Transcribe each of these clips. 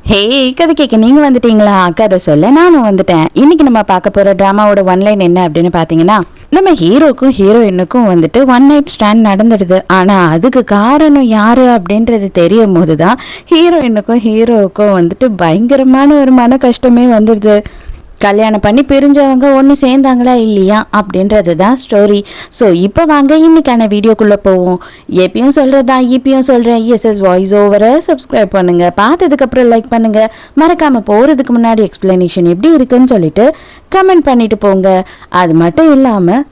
ஹே, கதை கேட்க நீங்க வந்துட்டீங்களா? கதை சொல்ல நானும் வந்துட்டேன். இன்னைக்கு நம்ம பார்க்க போற டிராமாவோட ஒன்லைன் என்ன அப்படின்னு பாத்தீங்கன்னா, நம்ம ஹீரோக்கும் ஹீரோயினுக்கும் வந்துட்டு ஒன் நைட் ஸ்டாண்ட் நடந்துடுது. ஆனா அதுக்கு காரணம் யாரு அப்படின்றது தெரியும் போதுதான் ஹீரோயினுக்கும் ஹீரோவுக்கும் வந்துட்டு பயங்கரமான ஒரு மன கஷ்டமே வந்துடுது. கல்யாணம் பண்ணி பிரிஞ்சவங்க ஒன்று சேர்ந்தாங்களா இல்லையா அப்படின்றது தான் ஸ்டோரி. ஸோ இப்போ வாங்க இன்னைக்கான வீடியோக்குள்ளே போவோம். எப்பயும் சொல்கிறதா இப்பயும் சொல்கிறேன், எஸ்எஸ் வாய்ஸ் ஓவரை சப்ஸ்கிரைப் பண்ணுங்கள், பார்த்ததுக்கப்புறம் லைக் பண்ணுங்கள், மறக்காமல் போகிறதுக்கு முன்னாடி எக்ஸ்பிளனேஷன் எப்படி இருக்குன்னு சொல்லிட்டு கமெண்ட் பண்ணிட்டு போங்க. அது மட்டும் இல்லாமல்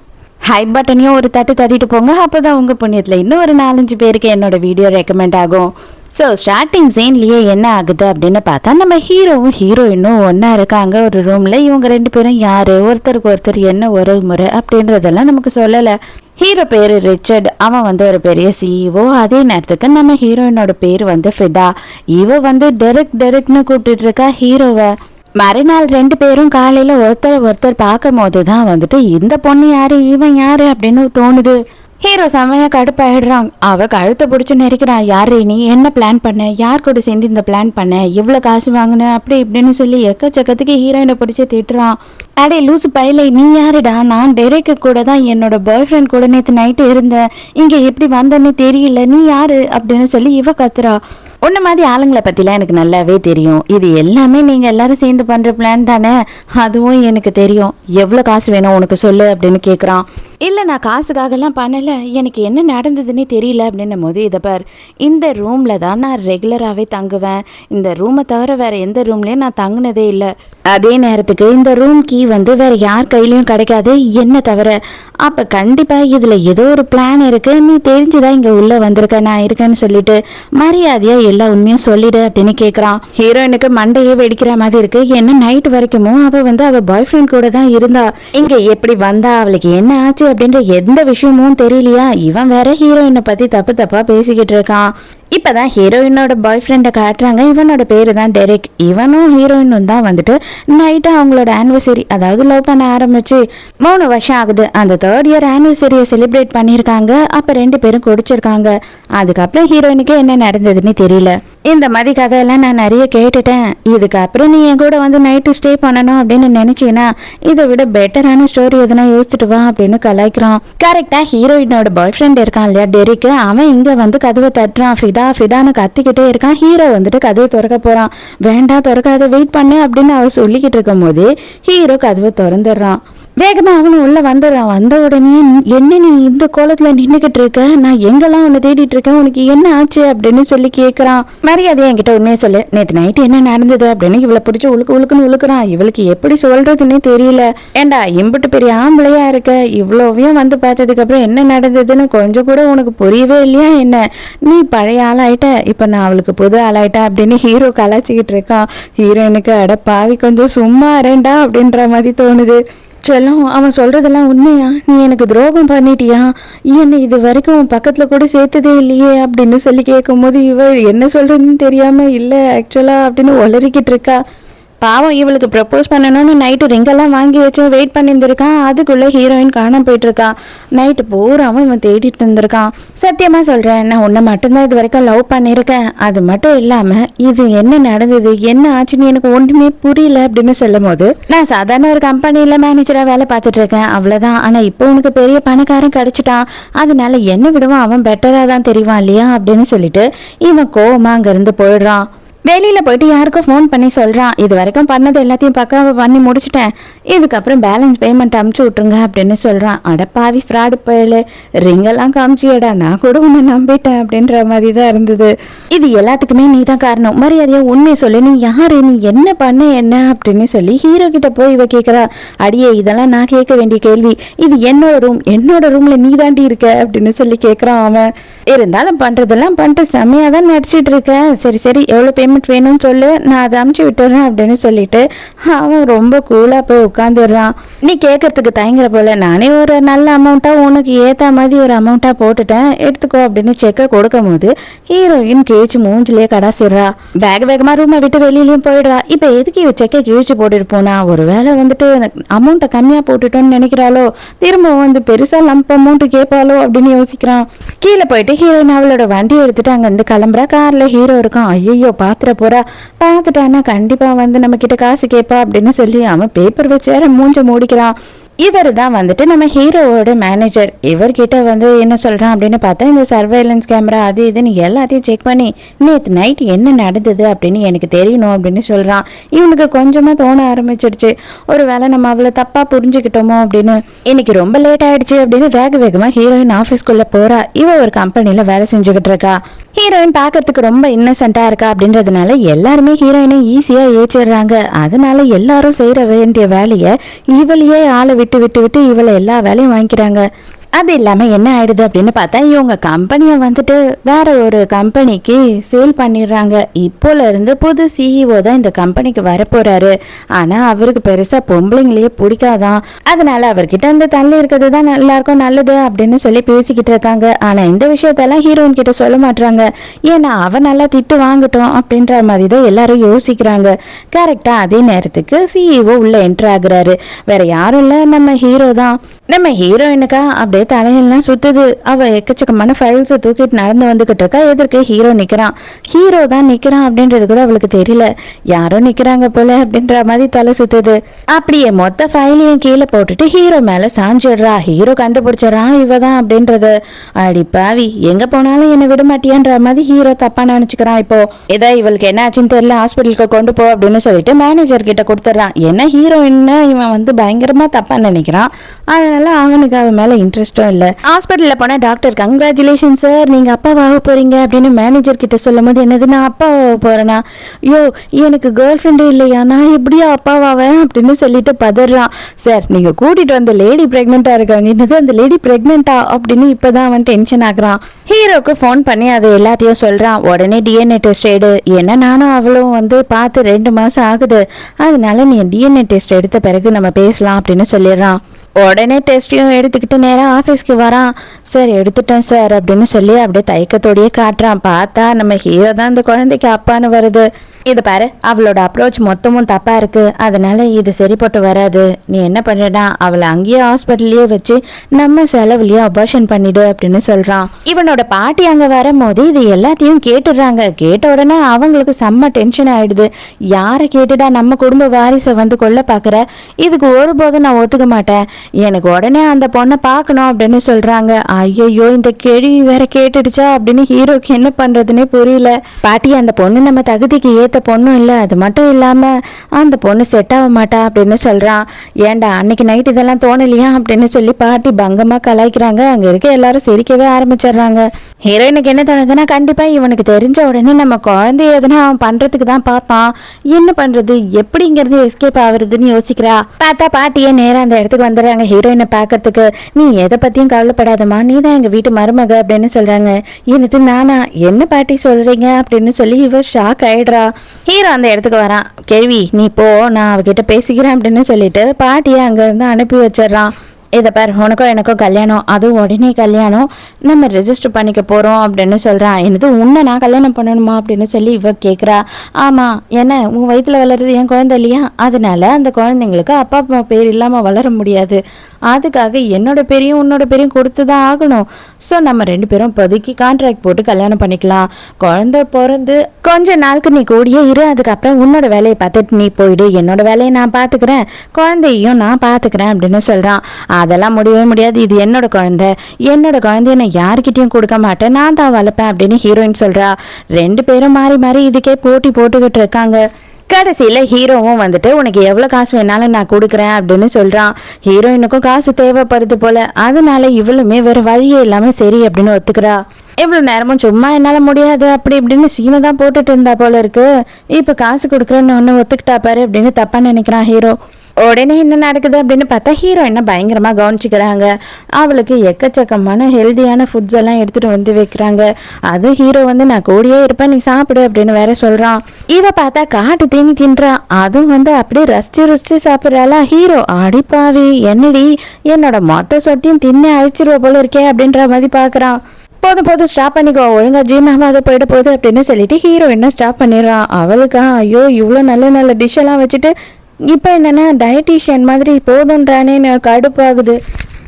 ஹை பட்டனையும் ஒரு தட்டு தட்டிட்டு போங்க. அப்போ தான் உங்கள் புண்ணியத்தில் இன்னும் ஒரு 4-5 பேருக்கு என்னோட வீடியோ ரெக்கமெண்ட் ஆகும். ஸோ ஸ்டார்டிங் சீன்லேயே என்ன ஆகுது அப்படின்னு பார்த்தா, நம்ம ஹீரோவும் ஹீரோயினும் ஒன்றா இருக்காங்க ஒரு ரூமில். இவங்க 2 பேரும் யார், ஒருத்தருக்கு ஒருத்தர் என்ன உறவு முறை அப்படின்றதெல்லாம் நமக்கு சொல்லலை. ஹீரோ பேர் ரிச்சர்ட், அவன் வந்து ஒரு பெரிய சிஇஓ. அதே நேரத்துக்கு நம்ம ஹீரோயினோட பேர் வந்து ஃபிடா. இவ வந்து டெரெக்னு கூப்பிட்டுட்டு இருக்கா ஹீரோவை. மறுநாள் 2 பேரும் காலையில் ஒருத்தர் பார்க்கும் போது தான் வந்துட்டு இந்த பொண்ணு யாரு இவன் யாரு அப்படின்னு தோணுது. ஹீரோ செம்மையா கடுப்பாயிடுறான். அவ கழுத்தை பிடிச்சி நெரிக்கிறான். யாரு நீ, என்ன பிளான் பண்ண, யார் கூட சேர்ந்து இந்த பிளான் பண்ண, எவ்வளோ காசு வாங்கின அப்படி இப்படின்னு சொல்லி எக்கச்சக்கத்துக்கு ஹீரோயினை பிடிச்சி திட்டுறான். அடே லூசு பையலை, நீ யாருடா? நான் டெரெக்கு கூட தான் என்னோட பாய் ஃப்ரெண்ட் கூட நேற்று நைட்டு இருந்தேன், இங்கே எப்படி வந்தேன்னு தெரியல, நீ யாரு அப்படின்னு சொல்லி இவ கத்துறா. உன்ன மாதிரி ஆளுங்களை பற்றிலாம் எனக்கு நல்லாவே தெரியும். இது எல்லாமே நீங்கள் எல்லாரும் சேர்ந்து பண்ணுற பிளான் தானே? அதுவும் எனக்கு தெரியும். எவ்வளோ காசு வேணும் உனக்கு சொல்லு அப்படின்னு கேட்குறான். இல்லை, நான் காசுக்காகலாம் பண்ணலை, எனக்கு என்ன நடந்ததுன்னே தெரியல அப்படின்னும் போது, இதை பார், இந்த ரூமில் தான் நான் ரெகுலராகவே தங்குவேன். இந்த ரூமை தவிர வேறு எந்த ரூம்லேயும் நான் தங்குனதே இல்லை. அதே நேரத்துக்கு இந்த ரூம் கீ வந்து வேறு யார் கையிலையும் கிடைக்காது என்ன தவிர. அப்போ கண்டிப்பாக இதில் ஏதோ ஒரு பிளான் இருக்குது, நீ தெரிஞ்சுதான் இங்கே உள்ளே வந்திருக்க, நான் இருக்கேன்னு சொல்லிட்டு மரியாதையாக எல்லா உண்மையும் சொல்லிடு அப்படின்னு கேட்குறான். ஹீரோயினுக்கு மண்டையே வெடிக்கிற மாதிரி இருக்கு. என்ன நைட் வரைக்கும் அவள் வந்து அவள் பாய் ஃப்ரெண்ட் கூட தான் இருந்தா, இங்கே எப்படி வந்தா, அவளுக்கு என்ன ஆச்சு அப்படின்ற எந்த விஷயமும் தெரியலையா? இவன் வேற ஹீரோயினை பற்றி தப்பா பேசிக்கிட்டு இருக்கான். இப்போதான் ஹீரோயினோட பாய் ஃப்ரெண்டை காட்டுறாங்க. இவனோட பேரு தான் டெரெக். இவனும் ஹீரோயினும் தான் வந்துட்டு நைட்டு அவங்களோட ஆனிவர்சரி, அதாவது லவ் பண்ண ஆரம்பிச்சு 3 வருஷம் ஆகுது. அந்த 3rd இயர் ஆனிவர்சரியை செலிப்ரேட் பண்ணியிருக்காங்க. அப்போ 2 பேரும் குடிச்சிருக்காங்க. அதுக்கப்புறம் ஹீரோயினுக்கு என்ன நடந்ததுன்னு தெரியல. இந்த மாதிரி கதையெல்லாம் நான் நிறைய கேட்டுட்டேன். இதுக்கப்புறம் நீ என் கூட வந்து நைட்டு ஸ்டே பண்ணணும் அப்படின்னு நினைச்சீங்கன்னா இதை விட பெட்டரான ஸ்டோரி எதுனா யோசிச்சுட்டு வா அப்படின்னு கலாய்க்கிறான். கரெக்டா ஹீரோயினோட பாய் ஃப்ரெண்ட் இருக்கான் இல்லையா டெரிக், அவன் இங்க வந்து கதவை தட்டுறான். ஃபிடான்னு கத்திக்கிட்டே இருக்கான். ஹீரோ வந்துட்டு கதவை திறக்க போறான். வேண்டாம் திறக்காத, வெயிட் பண்ணு அப்படின்னு அவ சொல்லிக்கிட்டு இருக்கும் போது ஹீரோ கதவை திறந்துடுறான். வேகமா அவனும் உள்ள வந்துடுறான். வந்த உடனே, என்ன நீ இந்த கோலத்துல நின்றுகிட்டு இருக்க, நான் எங்கெல்லாம் உன்னை தேடிட்டு இருக்கேன், உனக்கு என்ன ஆச்சு அப்படின்னு சொல்லி கேட்கறான். மரியாதையா என்கிட்ட உண்மையை சொல்லு, நேற்று நைட்டு என்ன நடந்தது அப்படின்னு இவளை பிடிச்சி உழுக்குன்னு உழுக்குறான். இவளுக்கு எப்படி சொல்றதுன்னே தெரியல. ஏண்டா இம்புட்டு பெரிய ஆம்பளையா இருக்க, இவ்வளோவையும் வந்து பார்த்ததுக்கு அப்புறம் என்ன நடந்ததுன்னு கொஞ்சம் கூட உனக்கு புரியவே இல்லையா என்ன? நீ பழைய ஆளாயிட்ட, இப்ப நான் அவளுக்கு புது ஆளாயிட்டா அப்படின்னு ஹீரோ கலாச்சிக்கிட்டு இருக்கான். ஹீரோயினுக்கு அட பாவி கொஞ்சம் சும்மா இரண்டா அப்படின்ற மாதிரி தோணுது. செல்லம், அவன் சொல்றதெல்லாம் உண்மையா? நீ எனக்கு துரோகம் பண்ணிட்டியா? என்னை இது வரைக்கும் உன் பக்கத்துல கூட சேர்த்ததே இல்லையே அப்படின்னு சொல்லி கேட்கும் போது இவ என்ன சொல்றதுன்னு தெரியாம இல்லை ஆக்சுவலா அப்படின்னு உளறிக்கிட்டு இருக்கா. பாவம், இவளுக்கு ப்ரப்போஸ் பண்ணணும்னு நைட்டு ரிங்கெல்லாம் வாங்கி வச்சு வெயிட் பண்ணியிருந்திருக்கான். அதுக்குள்ளே ஹீரோயின் காணாம போயிட்டு இருக்கான். நைட்டு பூராவும் இவன் தேடிட்டு இருந்திருக்கான். சத்தியமா சொல்றேன், நான் உன்னை மட்டும்தான் இது வரைக்கும் லவ் பண்ணியிருக்கேன். அது மட்டும் இல்லாம இது என்ன நடந்தது, என்ன ஆச்சுன்னு எனக்கு ஒன்றுமே புரியல அப்படின்னு சொல்லும் போது, நான் சாதாரண ஒரு கம்பெனியில மேனேஜரா வேலை பார்த்துட்டு இருக்கேன், அவ்வளவுதான். ஆனா இப்போ உனக்கு பெரிய பணக்காரன் கிடைச்சிட்டான், அதனால என்ன விடுவான், அவன் பெட்டரா தான் தெரிவான் இல்லையா அப்படின்னு சொல்லிட்டு இவன் கோவமா அங்கிருந்து போயிடுறான். வெளியில போயிட்டு யாருக்கும் ஃபோன் பண்ணி சொல்றான், இது வரைக்கும் பண்ணது எல்லாத்தையும் பக்காவா பண்ணி முடிச்சுட்டேன், இதுக்கப்புறம் பேலன்ஸ் பேமெண்ட் அமுச்சு விட்டுருங்க அப்படின்னு சொல்றான். அடப்பாவி ஃப்ராடு பயலு, ரிங்கெல்லாம் காமிச்சியடா, நான் கூட உன்னை நம்பிட்டேன் அப்படின்ற மாதிரி தான் இருந்தது. இது எல்லாத்துக்குமே நீ தான் காரணம், மரியாதையா உண்மையை சொல்லு, நீ யாரு, நீ என்ன பண்ண என்ன அப்படின்னு சொல்லி ஹீரோ கிட்ட போய் இவ கேட்கறா. அடியே, இதெல்லாம் நான் கேட்க வேண்டிய கேள்வி, இது என்னோட ரூம்ல நீ தாண்டி இருக்க அப்படின்னு சொல்லி கேட்கறான். அவன் இருந்தாலும் பண்றதெல்லாம் பண்ணிட்டு செம்மையா தான் நடிச்சிட்டு இருக்க, சரி எவ்வளோ பேமெண்ட் வேணும்னு சொல்லு, நான் அதை அமுச்சு விட்டுறேன் அப்படின்னு சொல்லிட்டு அவன் ரொம்ப கூலா போய் உட்காந்துடுறான். நீ கேட்கறதுக்கு தயங்குற போல, நானே ஒரு நல்ல அமௌண்ட்டா உனக்கு ஏத்த மாதிரி ஒரு அமௌண்ட்டா போட்டுட்டேன், எடுத்துக்கோ அப்படின்னு செக்கை கொடுக்கும் போது ஹீரோயின் கிழிச்சு மூஞ்சிலேயே கடாசிடுறா. வேகமா ரூமை விட்டு வெளியிலயும் போயிடுறா. இப்ப எதுக்கு இவ செக்கை கிழிச்சு போட்டுட்டு போனா? ஒருவேளை வந்துட்டு அமௌண்ட்டை கம்மியா போட்டுட்டோன்னு நினைக்கிறாளோ, திரும்ப வந்து பெருசா லம்ப் அமௌண்ட் கேட்பாளோ அப்படின்னு யோசிக்கிறான். கீழே போயிட்டு ஹீரோயின் அவளோட வண்டி எடுத்துட்டு அங்க இருந்து கிளம்புறா. கார்ல ஹீரோ இருக்கான். ஐயோ பார்த்து பாத்திர போறா. பார்த்துட்டானா கண்டிப்பா வந்து நம்ம கிட்ட காசு கேட்பா அப்படின்னு சொல்லி அவன் பேப்பர் வச்சு வேற மூஞ்ச மூடிக்கிறான். இவர் தான் வந்துட்டு நம்ம ஹீரோவோட மேனேஜர். இவர்கிட்ட வந்து என்ன சொல்றான் அப்படின்னு பார்த்தா, இந்த சர்வைலன்ஸ் கேமரா அது இதுன்னு எல்லாத்தையும் செக் பண்ணி நேற்று நைட் என்ன நடந்தது அப்படின்னு எனக்கு தெரியணும் அப்படின்னு சொல்றான். இவனுக்கு கொஞ்சமா தோண ஆரம்பிச்சிடுச்சு, ஒரு வேளை நம்ம அவளை தப்பா புரிஞ்சுக்கிட்டோமோ அப்படின்னு. இன்னைக்கு ரொம்ப லேட் ஆயிடுச்சு அப்படின்னு வேக வேகமா ஹீரோயின் ஆஃபீஸ்க்குள்ள போறா. இவ ஒரு கம்பெனில வேலை செஞ்சுக்கிட்டு இருக்கா. ஹீரோயின் பார்க்கறதுக்கு ரொம்ப இன்னசென்ட்டா இருக்கா அப்படின்றதுனால எல்லாருமே ஹீரோயினை ஈஸியா ஏற்றிடுறாங்க. அதனால எல்லாரும் செய்யற வேண்டிய வேலையை இவளையே ஆளை விட்டு விட்டு விட்டு இவளை எல்லா வேலையும் வாங்கிக்கிறாங்க. அது இல்லாமல் என்ன ஆயிடுது அப்படின்னு பார்த்தா, இவங்க கம்பெனியை வந்துட்டு வேற ஒரு கம்பெனிக்கு சேல் பண்ணிடுறாங்க. இப்போலேருந்து புது சிஇஓ தான் இந்த கம்பெனிக்கு வரப்போறாரு. ஆனால் அவருக்கு பெருசாக பொம்பளைங்களையே பிடிக்காதான். அதனால அவர்கிட்ட அந்த தள்ளி இருக்கிறது தான் எல்லாருக்கும் நல்லது அப்படின்னு சொல்லி பேசிக்கிட்டு இருக்காங்க. ஆனால் இந்த விஷயத்தெல்லாம் ஹீரோயின் கிட்ட சொல்ல மாட்டாங்க. ஏன்னா அவன் நல்லா திட்டு வாங்கட்டும் அப்படின்ற மாதிரி தான் எல்லாரும் யோசிக்கிறாங்க. கரெக்டாக அதே நேரத்துக்கு சிஇஓ உள்ள என்ட்ரு ஆகுறாரு. வேற யாரும் இல்லை, நம்ம ஹீரோ தான். நம்ம ஹீரோயினுக்கா அப்படியே தலையெல்லாம் சுத்துது. அவ எக்கச்சக்கமான ஃபைல்ஸை தூக்கிட்டு நடந்து வந்துகிட்டு இருக்கா. எதிர்க்க ஹீரோ நிக்கிறான். ஹீரோ தான் நிக்கிறான் அப்படின்றது கூட அவளுக்கு தெரியல. யாரோ நிக்கிறாங்க போல அப்படின்ற மாதிரி தலை சுத்துது. அப்படியே மொத்த ஃபைலையும் கீழே போட்டுட்டு ஹீரோ மேல சாஞ்சிடுறா. ஹீரோ கண்டுபிடிச்சிடறான் இவ தான் அப்படின்றது. அடி பாவி, எங்க போனாலும் என்னை விட மாட்டியான்ற மாதிரி ஹீரோ தப்பா நினைச்சுக்கிறான். இப்போ ஏதோ இவளுக்கு என்ன ஆச்சுன்னு தெரியல, ஹாஸ்பிட்டலுக்கு கொண்டு போ அப்படின்னு சொல்லிட்டு மேனேஜர் கிட்ட கொடுத்துட்றான். ஏன்னா ஹீரோயின்னா இவன் வந்து பயங்கரமா தப்பா நினைக்கிறான். அதனால அவனுக்கு அவன் மேல இன்ட்ரெஸ்டும் இல்லை. ஹாஸ்பிட்டல்ல போனா டாக்டர் கங்க்ராச்சுலேஷன் சார், நீங்க அப்பாவாக போறீங்க அப்படின்னு மேனேஜர் கிட்ட சொல்லும் போது, என்னது நான் அப்பாவாக போறேனா? ஐயோ எனக்கு கேர்ள் ஃப்ரெண்டு இல்லையா, நான் எப்படியா அப்பாவாவேன் அப்படின்னு சொல்லிட்டு பதறான். சார் நீங்க கூட்டிட்டு வந்த லேடி பிரெக்னெண்டா இருக்காங்க. என்னது அந்த லேடி பிரெக்னெண்டா அப்படின்னு இப்பதான் அவன் டென்ஷன் ஆகுறான். ஹீரோக்கு ஃபோன் பண்ணி அது எல்லாத்தையும் சொல்றான். உடனே டிஎன்ஏ டெஸ்ட் எடு, ஏன்னா நானும் அவளும் வந்து பார்த்து 2 மாசம் ஆகுது, அதனால நீ டிஎன்ஏ டெஸ்ட் எடுத்த பிறகு நம்ம பேசலாம் அப்படின்னு சொல்லிடுறான். உடனே டெஸ்ட்டையும் எடுத்துக்கிட்டு நேராக ஆஃபீஸ்க்கு வரான். சார் எடுத்துட்டேன் சார் அப்படின்னு சொல்லி அப்படியே தயக்கத்தோடையே காட்டுறான். பார்த்தா நம்ம ஹீரோ தான் இந்த குழந்தைக்கு அப்பான்னு வருது. இது பாரு, அவளோட அப்ரோச் மொத்தமும் தப்பா இருக்கு, அதனால இது சரிப்பட்டு வராது. நீ என்ன பண்ணுடா, அவளை அங்கேயே ஹாஸ்பிட்டல்லையே வச்சு நம்ம செலவுலயே அபார்ஷன் பண்ணிடு அப்படின்னு சொல்றான். இவனோட பாட்டி அங்க வரும்போது இது எல்லாத்தையும் கேட்டுடுறாங்க. கேட்ட உடனே அவங்களுக்கு செம்ம டென்ஷன் ஆயிடுது. யாரை கேட்டுடா நம்ம குடும்ப வாரிசை வந்து கொல்ல பாக்குற, இதுக்கு ஒருபோதும் நான் ஒத்துக்க மாட்டேன், எனக்கு உடனே அந்த பொண்ணை பார்க்கணும் அப்படின்னு சொல்றாங்க. ஐயோ இந்த கேள்வி வேற கேட்டுடுச்சா அப்படின்னு ஹீரோக்கு என்ன பண்றதுன்னே புரியல. பாட்டி அந்த பொண்ணு நம்ம தகுதிக்கு ஏத்த பொண்ணும் இல்லை, அது மட்டும் இல்லாம அந்த பொண்ணு செட் ஆக மாட்டா அப்படின்னு சொல்றான். ஏண்டா அன்னைக்கு நைட் இதெல்லாம் தோணலையா அப்படின்னு சொல்லி பாட்டி பங்கமா கலாய்க்கிறாங்க. அங்க இருக்க எல்லாரும் சிரிக்கவே ஆரம்பிச்சிடுறாங்க. ஹீரோயினுக்கு என்ன தோணுதுன்னா, கண்டிப்பா இவனுக்கு தெரிஞ்ச உடனே நம்ம குழந்தைய எதுனா அவன் பண்றதுக்கு தான் பார்ப்பான், என்ன பண்றது எப்படிங்கிறது எஸ்கேப் ஆகுறதுன்னு யோசிக்கிறா. பார்த்தா பாட்டியே நேரம் அந்த இடத்துக்கு வந்துடுறாங்க ஹீரோயினை பார்க்கறதுக்கு. நீ எதை பத்தியும் கவலைப்படாதம்மா, நீ தான் எங்க வீட்டு மருமக அப்படின்னு சொல்றாங்க. எனக்கு நானா, என்ன பாட்டி சொல்றீங்க அப்படின்னு சொல்லி இவ ஷாக் ஆயிடுறா. ஹீரோ அந்த இடத்துக்கு வரான். கேள்வி நீ போ, நான் அவகிட்ட பேசிக்கிறேன் அப்படின்னு சொல்லிட்டு பாட்டியை அங்க இருந்து அனுப்பி வச்சிடறான். இதை பார், உனக்கும் எனக்கும் கல்யாணம், அதுவும் உடனே கல்யாணம், நம்ம ரெஜிஸ்டர் பண்ணிக்க போகிறோம் அப்படின்னு சொல்கிறான். என்னது உன்னை நான் கல்யாணம் பண்ணணுமா அப்படின்னு சொல்லி இவ கேட்குறா. ஆமாம், என்ன உன் வயிற்றில் வளருது என் குழந்தை இல்லையா, அதனால அந்த குழந்தைங்களுக்கு அப்பா அம்மா பேர் இல்லாமல் வளர முடியாது, அதுக்காக என்னோட பேரையும் உன்னோட பேரையும் கொடுத்து தான் ஆகணும். ஸோ நம்ம 2 பேரும் இப்போதைக்கு கான்ட்ராக்ட் போட்டு கல்யாணம் பண்ணிக்கலாம். குழந்தை பிறந்து கொஞ்ச நாளுக்கு நீ கூடியே இரு, அதுக்கப்புறம் உன்னோட வேலையை பார்த்துட்டு நீ போயிடு, என்னோட வேலையை நான் பார்த்துக்கிறேன், குழந்தையும் நான் பார்த்துக்கிறேன் அப்படின்னு சொல்கிறான். அதெல்லாம் முடியவே முடியாது, இது என்னோட குழந்தைய நான் யாருக்கிட்டையும் கொடுக்க மாட்டேன், நான் தான் வளர்ப்பேன் அப்படின்னு ஹீரோயின் சொல்றா. 2 பேரும் மாறி மாறி இதுக்கே போட்டி போட்டுக்கிட்டு இருக்காங்க. கடைசியில ஹீரோவும் வந்துட்டு உனக்கு எவ்வளவு காசு வேணாலும் நான் கொடுக்குறேன் அப்படின்னு சொல்றான். ஹீரோயினுக்கும் காசு தேவைப்படுது போல, அதனால இவளுமே வேற வழியே இல்லாம சரி அப்படின்னு ஒத்துக்கிறா. இவ்வளவு நேரமும் சும்மா என்னால முடியாது அப்படி இப்படின்னு சீனை தான் போட்டுட்டு இருந்தா போல இருக்கு, இப்ப காசு கொடுக்குறேன்னு ஒன்னு ஒத்துக்கிட்டா பாரு அப்படின்னு தப்பா நினைக்கிறான் ஹீரோ. உடனே என்ன நடக்குது அப்படின்னு பார்த்தா, ஹீரோயினை பயங்கரமா கவனிச்சுக்கிறாங்க. அவளுக்கு எக்கச்சக்கமான ஹெல்தியான ஃபுட்ஸ் எல்லாம் எடுத்துட்டு வந்து வைக்கிறாங்க. அதுவும் ஹீரோ வந்து நான் கூடியே இருப்பேன், நீ சாப்பிடு அப்படின்னு வேற சொல்றான். இவ பார்த்தா காட்டு தீனி தின்றான், அதுவும் வந்து அப்படியே ரசிச்சு சாப்பிட்றாளா. ஹீரோ அடிப்பாவி, என்னடி என்னோட மொத்த சொத்தையும் தின்னே அழிச்சிருவ போல இருக்கே அப்படின்ற மாதிரி பாக்குறான். போதும் ஸ்டாப் பண்ணிக்கோ, ஒழுங்கா ஜீர்ணமாவது போயிட போகுது அப்படின்னு சொல்லிட்டு ஹீரோயினை ஸ்டாப் பண்ணிடுறான். அவளுக்கா ஐயோ இவ்வளோ நல்ல டிஷ் எல்லாம் வச்சுட்டு இப்போ என்னன்னா டயட்டீஷியன் மாதிரி போதுன்றானேன்னு கடுப்பாகுது.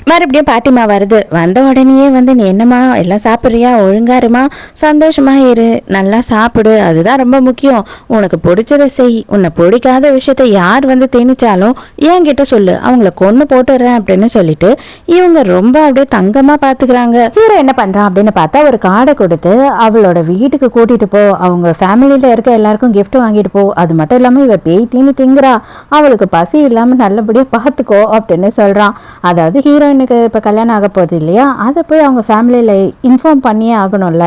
மறுபடியும் பாட்டிமா வருது. வந்த உடனேயே வந்து நீ என்னம்மா எல்லாம் சாப்பிட்றியா, ஒழுங்கா இருமா, சந்தோஷமா இரு, நல்லா சாப்பிடு, அதுதான் ரொம்ப முக்கியம், உனக்கு பிடிச்சதை செய், உன்னை பிடிக்காத விஷயத்த யார் வந்து திணிச்சாலும் என்கிட்ட சொல்லு, அவங்கள கொன்று போட்டுடுறேன் அப்படின்னு சொல்லிட்டு இவங்க ரொம்ப அப்படியே தங்கமா பாத்துக்கிறாங்க. ஹீரோ என்ன பண்றான் அப்படின்னு பார்த்தா ஒரு கார்டை கொடுத்து அவளோட வீட்டுக்கு கூட்டிட்டு போ, அவங்க ஃபேமிலியில இருக்க எல்லாருக்கும் கிஃப்ட் வாங்கிட்டு போ, அது மட்டும் இல்லாம இவ பேய் தீனி திங்குறா, அவளுக்கு பசி இல்லாம நல்லபடியா பார்த்துக்கோ அப்படின்னு சொல்றான். அதாவது ஹீரோயினுக்கு இப்போ கல்யாணம் ஆக போகுது இல்லையா, அதை போய் அவங்க ஃபேமிலியில் இன்ஃபார்ம் பண்ணியே ஆகணும்ல,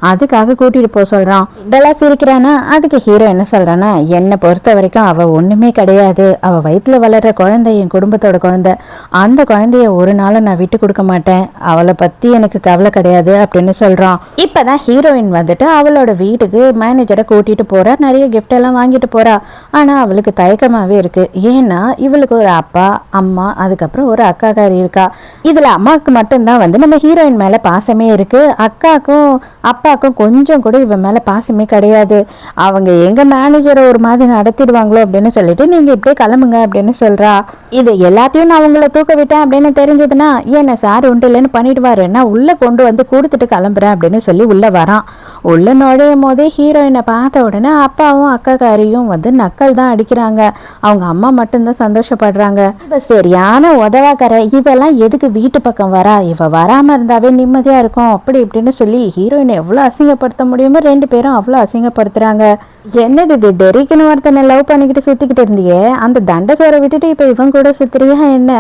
அதுக்காக கூட்டிகிட்டு போக சொல்கிறான். இதெல்லாம் சிரிக்கிறானா, அதுக்கு ஹீரோ என்ன சொல்கிறான்னா, என்னை பொறுத்த வரைக்கும் அவள் ஒன்றுமே கிடையாது, அவள் வயிற்றில் வளர்கிற குழந்தை என் குடும்பத்தோட குழந்தை, அந்த குழந்தைய ஒரு நாளும் நான் விட்டு கொடுக்க மாட்டேன், அவளை பற்றி எனக்கு கவலை கிடையாது அப்படின்னு சொல்கிறான். இப்போ தான் ஹீரோயின் வந்துட்டு அவளோட வீட்டுக்கு மேனேஜரை கூட்டிகிட்டு போகிறா, நிறைய கிஃப்ட் எல்லாம் வாங்கிட்டு போகிறா. ஆனால் அவளுக்கு தயக்கமாகவே இருக்குது. ஏன்னா இவளுக்கு ஒரு அப்பா அம்மா அதுக்கப்புறம் ஒரு அக்காக்காரி இருக்கா. இதுல அம்மாவுக்கு மட்டும்தான் வந்து நம்ம ஹீரோயின் மேல பாசமே இருக்கு, அக்காக்கும் அப்பாக்கும் கொஞ்சம் கூட இவன் மேல பாசமே கிடையாது. அவங்க எங்க மேனேஜரை ஒரு மாதிரி நடத்திடுவாங்களோ அப்படின்னு சொல்லிட்டு நீங்க இப்படியே கிளம்புங்க அப்படின்னு சொல்றா. இது எல்லாத்தையும் நான் உங்களை தூக்க விட்டேன் அப்படின்னு தெரிஞ்சதுன்னா என்ன சார் உண்டு இல்லைன்னு பண்ணிடுவாரு, நான் உள்ள கொண்டு வந்து கொடுத்துட்டு கிளம்புறேன் அப்படின்னு சொல்லி உள்ள வரான். உள்ள நுழையும் போதே ஹீரோயினை பார்த்த உடனே அப்பாவும் அக்காக்காரியும் வந்து நக்கல் தான் அடிக்கிறாங்க, அவங்க அம்மா மட்டும்தான் சந்தோஷப்படுறாங்க. இப்ப சரியான உதவாக்கரை, இவெல்லாம் எதுக்கு வீட்டு பக்கம் வரா, இவ வராம இருந்தாவே நிம்மதியா இருக்கும் அப்படி இப்படின்னு சொல்லி ஹீரோயினை எவ்வளவு அசிங்கப்படுத்த முடியுமோ ரெண்டு பேரும் அவ்வளவு அசிங்கப்படுத்துறாங்க. என்னது இது, டெரிக்குன்னு ஒருத்தனை லவ் பண்ணிக்கிட்டு சுத்திக்கிட்டு இருந்தியே, அந்த தண்டை சோரை விட்டுட்டு இப்ப இவன் கூட சுத்துறியா என்ன?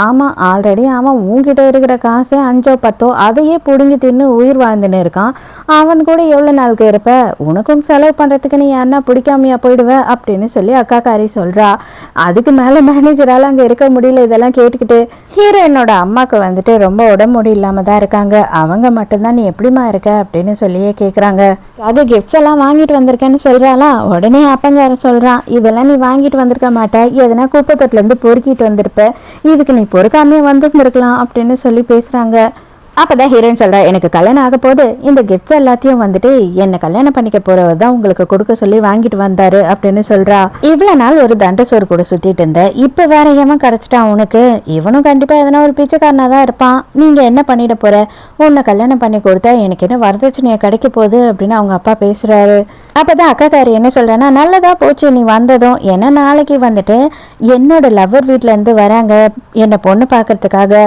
ஆமா, ஆல்ரெடி அவன் உன்கிட்ட இருக்கிற காசை 5 or 10 அதையே புடுங்கி தின்னு உயிர் வாழ்ந்துன்னு இருக்கான், அவன் கூட எவ்வளவு நாளுக்கு இருப்ப, உனக்கும் செலவு பண்றதுக்கு நீ யாருன்னா பிடிக்காமையா போயிடுவ அப்படின்னு சொல்லி அக்காக்காரி சொல்றா. அதுக்கு மேல மேனேஜரால அங்க இருக்க முடியல இதெல்லாம் கேட்டுக்கிட்டு. ஹீரோயினோட அம்மாக்கு வந்துட்டு ரொம்ப உடம்பு முடியில்லாம தான் இருக்காங்க, அவங்க மட்டும்தான் நீ எப்படிமா இருக்க அப்படின்னு சொல்லியே கேக்குறாங்க. அது கிஃப்ட்ஸ் எல்லாம் வாங்கிட்டு வந்திருக்கேன்னு சொல்றாளா. உடனே அப்பங்கார சொல்றான், இதெல்லாம் நீ வாங்கிட்டு வந்திருக்க மாட்ட, எதனா குப்பத்தொட்டுல இருந்து பொறுக்கிட்டு வந்திருப்ப, இதுக்கு நீ பொறுக்காமே வந்திருந்திருக்கலாம் அப்படின்னு சொல்லி பேசுறாங்க. அப்பதான் ஹீரோயின் சொல்றா, எனக்கு கல்யாணம் ஆக போது, இந்த கிஃப்ட்ஸ் எல்லாத்தையும் வந்துட்டு என்ன கல்யாணம் பண்ணிக்க போறவர் தான் உங்களுக்கு கொடுக்க சொல்லி வாங்கிட்டு வந்தாரு அப்படின்னு சொல்றா. இவ்வளவு நாள் ஒரு தண்டை சோறு கூட சுத்திட்டு இருந்த, இப்ப வேற எவன் கிடைச்சிட்டான் உனக்கு, இவனும் கண்டிப்பா எதனா ஒரு பிச்சைக்காரனா தான் இருப்பான், நீங்க என்ன பண்ணிட போற, உன்னை கல்யாணம் பண்ணி கொடுத்தா எனக்கு என்ன வரதட்சணையா கிடைக்க போகுது அப்படின்னு அவங்க அப்பா பேசுறாரு. அப்பதான் அக்காக்காரி என்ன சொல்றேன்னா, நல்லதா போச்சு நீ வந்ததும், ஏன்னா நாளைக்கு வந்துட்டு என்னோட லவ்வர் வீட்டுல இருந்து வராங்க என்னை பொண்ணு பாக்குறதுக்காக,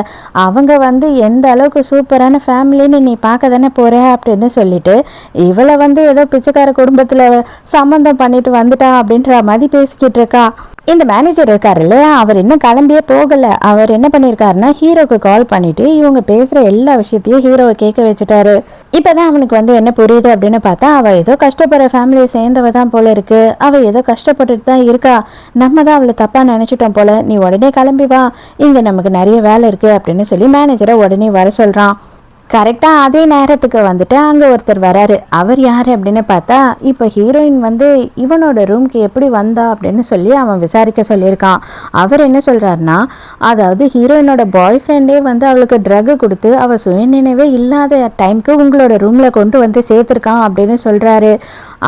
அவங்க வந்து எந்த அளவுக்கு சூப்பரான ஃபேமிலின்னு நீ பார்க்க தானே போற அப்படின்னு சொல்லிட்டு இவளை வந்து ஏதோ பிச்சைக்கார குடும்பத்துல சம்பந்தம் பண்ணிட்டு வந்துட்டா அப்படின்ற மாதிரி பேசிக்கிட்டு இருக்கா. இந்த மேனேஜர் இருக்காரு இல்லையா, அவர் இன்னும் கிளம்பியே போகல. அவர் என்ன பண்ணிருக்காருன்னா ஹீரோக்கு கால் பண்ணிட்டு இவங்க பேசுற எல்லா விஷயத்தையும் ஹீரோவை கேட்க வச்சுட்டாரு. இப்பதான் அவனுக்கு வந்து என்ன புரியுது அப்படின்னு பார்த்தா, அவ ஏதோ கஷ்டப்படுற ஃபேமிலியை சேர்ந்தவ தான் போல இருக்கு, அவ ஏதோ கஷ்டப்பட்டுட்டு தான் இருக்கா, நம்ம தான் அவளை தப்பா நினைச்சிட்டோம் போல, நீ உடனே கிளம்பி வா, இங்க நமக்கு நிறைய வேலை இருக்கு அப்படின்னு சொல்லி மேனேஜரை உடனே வர சொல்றான். கரெக்டாக அதே நேரத்துக்கு வந்துட்டு அங்கே ஒருத்தர் வராரு. அவர் யார் அப்படின்னு பார்த்தா, இப்போ ஹீரோயின் வந்து இவனோட ரூம்க்கு எப்படி வந்தா அப்படின்னு சொல்லி அவன் விசாரிக்க சொல்லியிருக்கான். அவர் என்ன சொல்கிறாருன்னா, அதாவது ஹீரோயினோட பாய் ஃப்ரெண்டே வந்து அவளுக்கு ட்ரக் கொடுத்து அவள் சுயநினைவே இல்லாத டைமுக்கு உங்களோட ரூமில் கொண்டு வந்து சேர்த்துருக்கான் அப்படின்னு சொல்கிறாரு.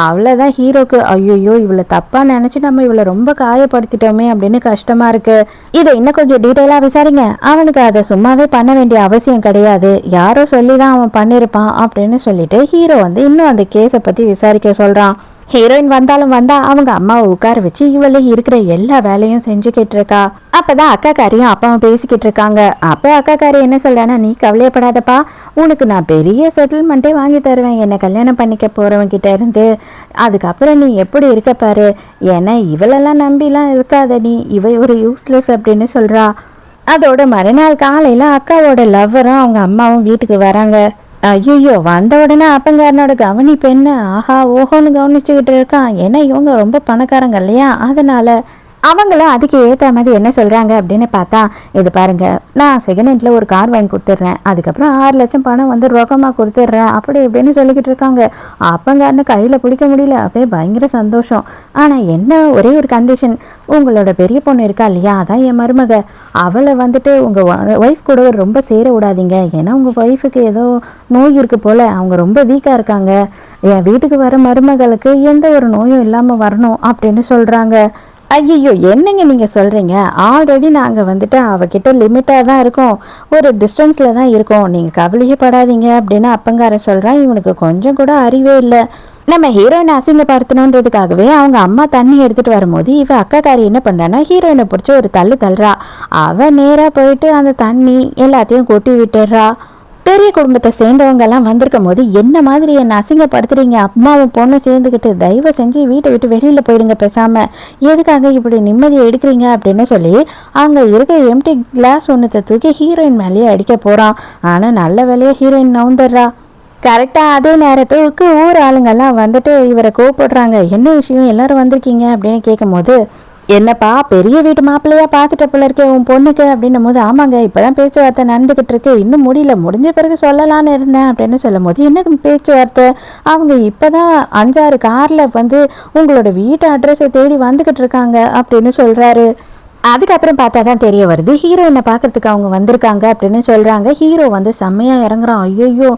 அவ்வளோதான் ஹீரோக்கு, ஐயோ இவளை தப்பாக நினச்சி நம்ம இவளை ரொம்ப காயப்படுத்திட்டோமே அப்படின்னு கஷ்டமாக இருக்குது. இதை இன்னும் கொஞ்சம் டீட்டெயிலாக விசாரிங்க, அவனுக்கு அதை சும்மாவே பண்ண வேண்டிய அவசியம் கிடையாது, யாரோ சொல்லி தான் அவன் பண்ணியிருப்பான் அப்படின்னு சொல்லிட்டு ஹீரோ வந்து இன்னும் அந்த கேஸை பற்றி விசாரிக்க சொல்கிறான். ஹீரோயின் வந்தாலும் வந்தா அவங்க அம்மாவை உட்கார வச்சு இவளே இருக்கிற எல்லா வேலையும் செஞ்சுக்கிட்டு இருக்கா. அப்பதான் அக்காக்காரியும் அப்பாவும் பேசிக்கிட்டு இருக்காங்க. அப்ப அக்காக்காரி என்ன சொல்றானா, நீ கவலையப்படாதப்பா, உனக்கு நான் பெரிய செட்டில்மெண்ட்டே வாங்கி தருவேன் என்னை கல்யாணம் பண்ணிக்க போறவங்க கிட்ட இருந்து, அதுக்கப்புறம் நீ எப்படி இருக்க பாரு, ஏன்னா இவளெல்லாம் நம்பிலாம் இருக்காத நீ, இவ ஒரு யூஸ்லெஸ் அப்படின்னு சொல்றா. அதோட மறுநாள் காலையில அக்காவோட லவ்வரும் அவங்க அம்மாவும் வீட்டுக்கு வராங்க. ஐயோ, வந்த உடனே அப்பங்காரனோட கவனிப்பு என்ன, ஆஹா ஓஹோன்னு கவனிச்சுக்கிட்டு இருக்கான். ஏன்னா இவங்க ரொம்ப பணக்காரங்க இல்லையா, அதனால அவங்களும் அதுக்கு ஏற்ற மாதிரி என்ன சொல்கிறாங்க அப்படின்னு பார்த்தா, இது பாருங்க, நான் செகண்ட் ஹேண்டில் ஒரு கார் வாங்கி கொடுத்துட்றேன், அதுக்கப்புறம் 6 லட்சம் பணம் வந்து ரொக்கமாக கொடுத்துட்றேன் அப்படி இப்படின்னு சொல்லிக்கிட்டு இருக்காங்க. அப்பங்காரனு கையில் பிடிக்க முடியல, அப்படியே பயங்கர சந்தோஷம். ஆனால் என்ன ஒரே ஒரு கண்டிஷன், உங்களோட பெரிய பொண்ணு இருக்கா இல்லையா, அதான் என் மருமக, அவளை வந்துட்டு உங்கள் ஒய்ஃப் கூட ரொம்ப சேர விடாதீங்க, ஏன்னா உங்கள் ஒய்ஃபுக்கு ஏதோ நோய் இருக்குது போல், அவங்க ரொம்ப வீக்காக இருக்காங்க, என் வீட்டுக்கு வர மருமகளுக்கு எந்த ஒரு நோயும் இல்லாமல் வரணும் அப்படின்னு சொல்கிறாங்க. ஐயோ, என்னங்க நீங்கள் சொல்கிறீங்க? ஆல்ரெடி நாங்கள் வந்துட்டு அவகிட்ட லிமிட்டாக தான் இருக்கோம், ஒரு டிஸ்டன்ஸில் தான் இருக்கோம், நீங்கள் கவலையே படாதீங்க அப்படின்னு அப்பங்காரன் சொல்கிறான். இவனுக்கு கொஞ்சம் கூட அறிவே இல்லை. நம்ம ஹீரோயினை அசிங்கப்படுத்தணுன்றதுக்காகவே அவங்க அம்மா தண்ணி எடுத்துகிட்டு வரும்போது இவ அக்காக்காரி என்ன பண்ணுறான்னா ஹீரோயினை பிடிச்சி ஒரு தள்ளுறா. அவள் நேராக போயிட்டு அந்த தண்ணி எல்லாத்தையும் கொட்டி விட்டுறா. பெரிய குடும்பத்தை சேர்ந்தவங்க எல்லாம் வந்திருக்கும் போது என்ன மாதிரி என்னை அசிங்கப்படுத்துறீங்க? அம்மாவும் பொண்ணு சேர்ந்துக்கிட்டு தயவு செஞ்சு வீட்டை விட்டு வெளியில் போயிடுங்க, பேசாம எதுக்காக இப்படி நிம்மதியை எடுக்கிறீங்க அப்படின்னு சொல்லி அங்கே இருக்க எம்டி கிளாஸ் ஒன்றத்தை தூக்கி ஹீரோயின் மேலேயே அடிக்க போகிறான். ஆனால் நல்ல வேலையாக ஹீரோயின் நவுந்துடுறா. கரெக்டாக அதே நேரத்துக்கு ஊர் ஆளுங்கெல்லாம் வந்துட்டு இவரை கூப்பிடுறாங்க. என்ன விஷயம், எல்லாரும் வந்திருக்கீங்க அப்படின்னு கேட்கும் போது, என்னப்பா பெரிய வீட்டு மாப்பிள்ளையா பார்த்துட்ட போல இருக்கே உன் பொண்ணுக்கு அப்படின்னும் போது, ஆமாங்க இப்போதான் பேச்சுவார்த்தை நடந்துகிட்டு இருக்கு, இன்னும் முடியல, முடிஞ்ச பிறகு சொல்லலான்னு இருந்தேன் அப்படின்னு சொல்லும் போது, என்னது பேச்சுவார்த்தை? அவங்க இப்போதான் 5-6 காரில் வந்து உங்களோட வீட்டு அட்ரஸை தேடி வந்துகிட்டு இருக்காங்க அப்படின்னு சொல்றாரு. அதுக்கப்புறம் பார்த்தா தான் தெரிய வருது ஹீரோயினை பார்க்கறதுக்கு அவங்க வந்திருக்காங்க அப்படின்னு சொல்கிறாங்க. ஹீரோ வந்து செம்மையாக இறங்குறான். ஐயோ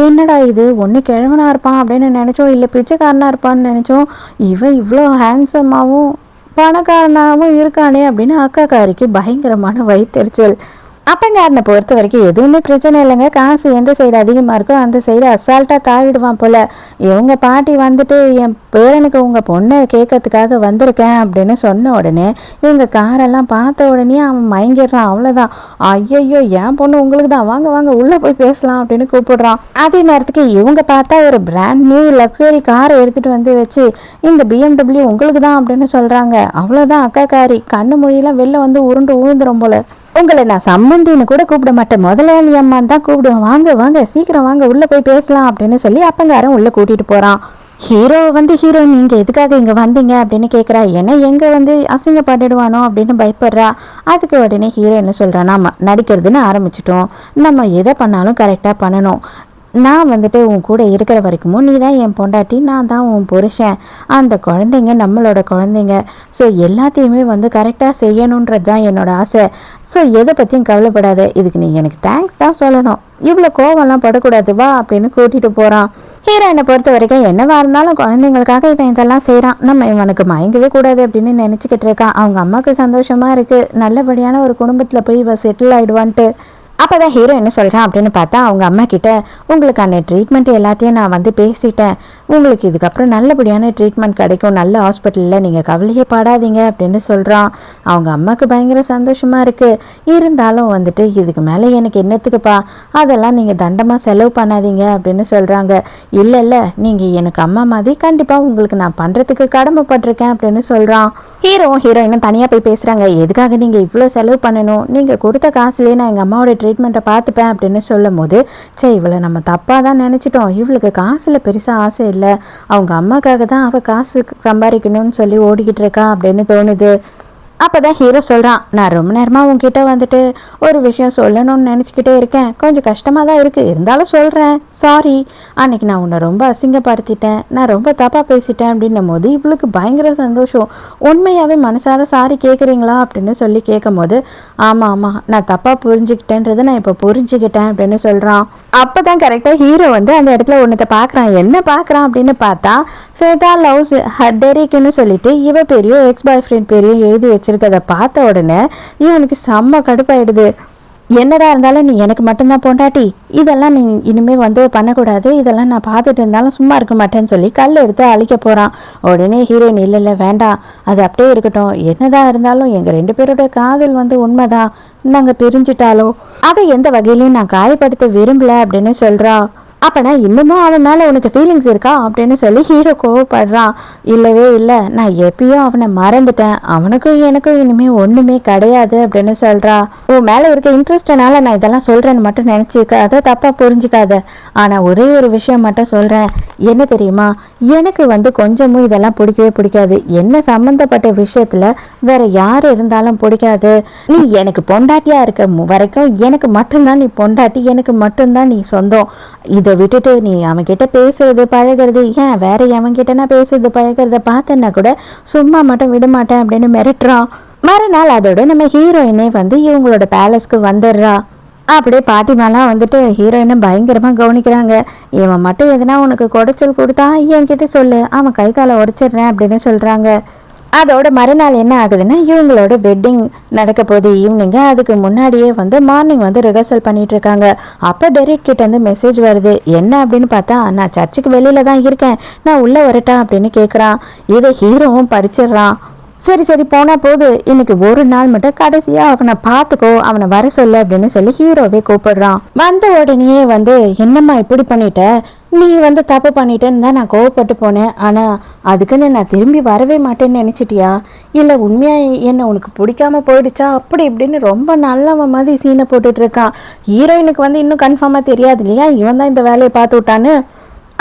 என்னடா இது, ஒன்று கிழவனாக இருப்பான் அப்படின்னு நினச்சோம், இல்லை பிச்சைக்காரனாக இருப்பான்னு நினச்சோம், இவன் இவ்வளோ ஹேண்ட்ஸமாகவும் பணக்காரனாகவும் இருக்கானே அப்படின்னு அக்காக்காரிக்கு பயங்கரமான வயிற்றுச்சல். அப்பங்காரனை பொறுத்த வரைக்கும் எதுவுமே பிரச்சனை இல்லைங்க, காசு எந்த சைடு அதிகமாக இருக்கோ அந்த சைடு அசால்ட்டாக தாவிடுவான் போல். இவங்க பாட்டி வந்துட்டு என் பேரனுக்கு உங்கள் பொண்ணை கேட்கறதுக்காக வந்திருக்கேன் அப்படின்னு சொன்ன உடனே இவங்க காரெல்லாம் பார்த்த உடனே அவன் மயங்கிடுறான். அவ்வளோதான், ஐயோ என் பொண்ணு உங்களுக்கு தான், வாங்க வாங்க உள்ளே போய் பேசலாம் அப்படின்னு கூப்பிடுறான். அதே நேரத்துக்கு இவங்க பார்த்தா ஒரு பிராண்ட் நியூ லக்ஸரி காரை எடுத்துகிட்டு வந்து வச்சு இந்த BMW உங்களுக்கு தான் அப்படின்னு சொல்கிறாங்க. அவ்வளோதான், அக்காக்காரி கண்ணு மொழியெல்லாம் வெளில வந்து உருண்டு ஊழ்ந்துரும் போல. உங்களை நான் சம்மந்தின்னு கூட கூப்பிட மாட்டேன், முதலாளி அம்மான்னு தான் கூப்பிடுவேன், வாங்க வாங்க சீக்கிரம் வாங்க உள்ளே போய் பேசலாம் அப்படின்னு சொல்லி அப்பங்காரன் உள்ளே கூட்டிகிட்டு போகிறான். ஹீரோ வந்து ஹீரோயின் நீங்கள் எதுக்காக இங்கே வந்தீங்க அப்படின்னு கேட்குறா. ஏன்னா எங்கே வந்து அசிங்கப்பட்டுடுவானோ அப்படின்னு பயப்படுறா. அதுக்கு உடனே ஹீரோ என்ன சொல்கிறா, நம்ம நடிக்கிறதுன்னு ஆரம்பிச்சிட்டோம், நம்ம எதை பண்ணாலும் கரெக்டாக பண்ணணும், நான் வந்துட்டு உன் கூட இருக்கிற வரைக்கும் நீ தான் என் பொண்டாட்டி, நான் தான் உன் புருஷன், அந்த குழந்தைங்க நம்மளோட குழந்தைங்க, ஸோ எல்லாத்தையுமே வந்து கரெக்டாக செய்யணுன்றது தான் என்னோட ஆசை, ஸோ எதை பற்றியும் கவலைப்படாத, இதுக்கு நீ எனக்கு தேங்க்ஸ் தான் சொல்லணும், இவ்வளோ கோவம்லாம் படக்கூடாது வா அப்படின்னு கூட்டிகிட்டு போகிறான். ஹீரோயினை பொறுத்த வரைக்கும் என்னவா இருந்தாலும் குழந்தைங்களுக்காக இவன் இதெல்லாம் செய்கிறான், நம்ம இவனுக்கு மயங்கவே கூடாது அப்படின்னு நினச்சிக்கிட்டு இருக்கான். அவங்க அம்மாவுக்கு சந்தோஷமாக இருக்குது, நல்லபடியான ஒரு குடும்பத்தில் போய் இவ செட்டில் ஆகிடுவான்ட்டு. அப்போ தான் ஹீரோ என்ன சொல்கிறான் அப்படின்னு பார்த்தா, அவங்க அம்மா கிட்ட உங்களுக்கான ட்ரீட்மெண்ட் எல்லாத்தையும் நான் வந்து பேசிட்டேன், உங்களுக்கு இதுக்கப்புறம் நல்லபடியான ட்ரீட்மெண்ட் கிடைக்கும், நல்ல ஹாஸ்பிட்டலில், நீங்கள் கவலையே படாதீங்க அப்படின்னு சொல்கிறான். அவங்க அம்மாவுக்கு பயங்கர சந்தோஷமாக இருக்குது. இருந்தாலும் வந்துட்டு இதுக்கு மேலே எனக்கு என்னத்துக்குப்பா, அதெல்லாம் நீங்கள் தண்டமாக செலவு பண்ணாதீங்க அப்படின்னு சொல்கிறாங்க. இல்லை இல்லை நீங்கள் எனக்கு அம்மா மாதிரி, கண்டிப்பாக உங்களுக்கு நான் பண்ணுறதுக்கு கடமைப்பட்டிருக்கேன் அப்படின்னு சொல்கிறான். ஹீரோவும் ஹீரோயினும் தனியாக போய் பேசுகிறாங்க. எதுக்காக நீங்கள் இவ்வளோ செலவு பண்ணணும், நீங்கள் கொடுத்த காசுலேயே நான் எங்கள் அம்மாவோட ட்ரீட்மெண்ட்டை பார்த்துப்பேன் அப்படின்னு சொல்லும் போது, சரி இவளை நம்ம தப்பாக தான் நினச்சிட்டோம், இவளுக்கு காசில் பெருசாக ஆசை இல்லை, அவங்க அம்மாக்காக தான் அவள் காசு சம்பாதிக்கணும்னு சொல்லி ஓடிக்கிட்டு இருக்கா அப்படின்னு தோணுது. அப்போ தான் ஹீரோ சொல்கிறான், நான் ரொம்ப நேரமாக உங்ககிட்ட வந்துட்டு ஒரு விஷயம் சொல்லணும்னு நினச்சிக்கிட்டே இருக்கேன், கொஞ்சம் கஷ்டமாக தான் இருக்குது, இருந்தாலும் சொல்கிறேன், சாரி, அன்றைக்கி நான் உன்னை ரொம்ப அசிங்கப்படுத்திட்டேன், நான் ரொம்ப தப்பாக பேசிட்டேன் அப்படின்னும் போது இவளுக்கு பயங்கர சந்தோஷம். உண்மையாகவே மனசார சாரி கேட்குறீங்களா அப்படின்னு சொல்லி கேட்கும் போது, ஆமாம் ஆமாம் நான் தப்பாக புரிஞ்சுக்கிட்டேன்றதை நான் இப்போ புரிஞ்சுக்கிட்டேன் அப்படின்னு சொல்கிறான். அப்போ தான் கரெக்டாக ஹீரோ வந்து அந்த இடத்துல ஒன்றத்தை பார்க்குறான். என்ன பார்க்குறான் அப்படின்னு பார்த்தா, ஃபேதா லவ்ஸ் டெரிக்னு சொல்லிட்டு இவ பேரையோ எக்ஸ் பாய் ஃப்ரெண்ட் பேரையோ எழுதி வச்சிருக்கதை பார்த்த உடனே இவனுக்கு செம்ம கடுப்பாயிடுது. என்னடா இருந்தாலும் நீ எனக்கு மட்டும்தான் பொண்டாட்டி, இதெல்லாம் நீ இனிமேல் வந்து பண்ணக்கூடாது, இதெல்லாம் நான் பார்த்துட்டு இருந்தாலும் சும்மா இருக்க மாட்டேன்னு சொல்லி கல் எடுத்து அழிக்க போகிறான். உடனே ஹீரோயின் இல்லை இல்லை வேண்டாம், அது அப்படியே இருக்கட்டும், என்னதான் இருந்தாலும் எங்கள் 2 பேரோட காதல் வந்து உண்மைதான், நாங்கள் பிரிஞ்சிட்டாலோ அதை எந்த வகையிலையும் நான் காயப்படுத்த விரும்பல அப்படின்னு சொல்கிறா. அப்பனா இன்னமும் அவன் மேலே உனக்கு ஃபீலிங்ஸ் இருக்கா அப்படின்னு சொல்லி ஹீரோ கோவப்படுறான். இல்லவே இல்லை, நான் எப்பயும் அவனை மறந்துட்டேன், அவனுக்கும் எனக்கும் இனிமேல் ஒன்றுமே கிடையாது அப்படின்னு சொல்கிறா. உன் மேலே இருக்க இன்ட்ரெஸ்டனால நான் இதெல்லாம் சொல்கிறேன்னு மட்டும் நினச்சிக்க, அதை தப்பாக புரிஞ்சிக்காத. ஆனால் ஒரே ஒரு விஷயம் மட்டும் சொல்கிறேன், என்ன தெரியுமா, எனக்கு வந்து கொஞ்சமும் இதெல்லாம் பிடிக்கவே பிடிக்காது, என்ன சம்மந்தப்பட்ட விஷயத்தில் வேற யார் இருந்தாலும் பிடிக்காது, நீ எனக்கு பொண்டாட்டியாக இருக்க வரைக்கும் எனக்கு மட்டும்தான் நீ பொண்டாட்டி, எனக்கு மட்டும்தான் நீ சொந்தம், இதை விட்டுட்டு நீ அவன்கிட்ட பேசுறது பழகிறது, ஏன் வேற எவன்கிட்டனா பேசுறது பழகிறத பார்த்தேன்னா கூட சும்மா மட்டும் விட மாட்டேன் அப்படின்னு மிரட்டுறான். மறுநாள் அதோட நம்ம ஹீரோயினே வந்து இவங்களோட பேலஸ்க்கு வந்துடுறா. அப்படியே பாட்டிமாலாம் வந்துட்டு ஹீரோயினை பயங்கரமாக கவனிக்கிறாங்க. இவன் மட்டும் எதுனா உனக்கு குடைச்சல் கொடுத்தா என்கிட்ட சொல்லு, அவன் கை காலை உடைச்சிடுறேன் அப்படின்னு சொல்கிறாங்க. அதோட மறுநாள் என்ன ஆகுதுன்னா இவங்களோட வெட்டிங் நடக்க போகுது ஈவினிங்கு. அதுக்கு முன்னாடியே வந்து மார்னிங் வந்து ரிஹர்சல் பண்ணிட்டு இருக்காங்க. அப்போ டெரிக் கிட்ட வந்து மெசேஜ் வருது. என்ன அப்படின்னு பார்த்தா, நான் சர்ச்சுக்கு வெளியில தான் இருக்கேன், நான் உள்ள வரட்டேன் அப்படின்னு கேட்குறான். இதை ஹீரோவும் படிச்சிடுறான். சரி சரி போனா போது, இன்னைக்கு ஒரு நாள் மட்டும் கடைசியா அவனை பார்த்துக்கோ, அவனை வர சொல்லு அப்படின்னு சொல்லி ஹீரோவே கூப்பிடுறான். வந்த உடனே வந்து என்னம்மா இப்படி பண்ணிட்ட, நீ வந்து தப்பு பண்ணிட்டேன்னு தான் நான் கோவப்பட்டு போனேன், ஆனால் அதுக்குன்னு நான் திரும்பி வரவே மாட்டேன்னு நினச்சிட்டியா, இல்லை உண்மையாக என்ன உனக்கு பிடிக்காம போயிடுச்சா அப்படி இப்படின்னு ரொம்ப நல்லவன் மாதிரி சீனை போட்டுட்டு இருக்கான். ஹீரோயினுக்கு வந்து இன்னும் கன்ஃபார்மாக தெரியாது இல்லையா இவன் தான் இந்த வேலையை பார்த்து விட்டான்னு.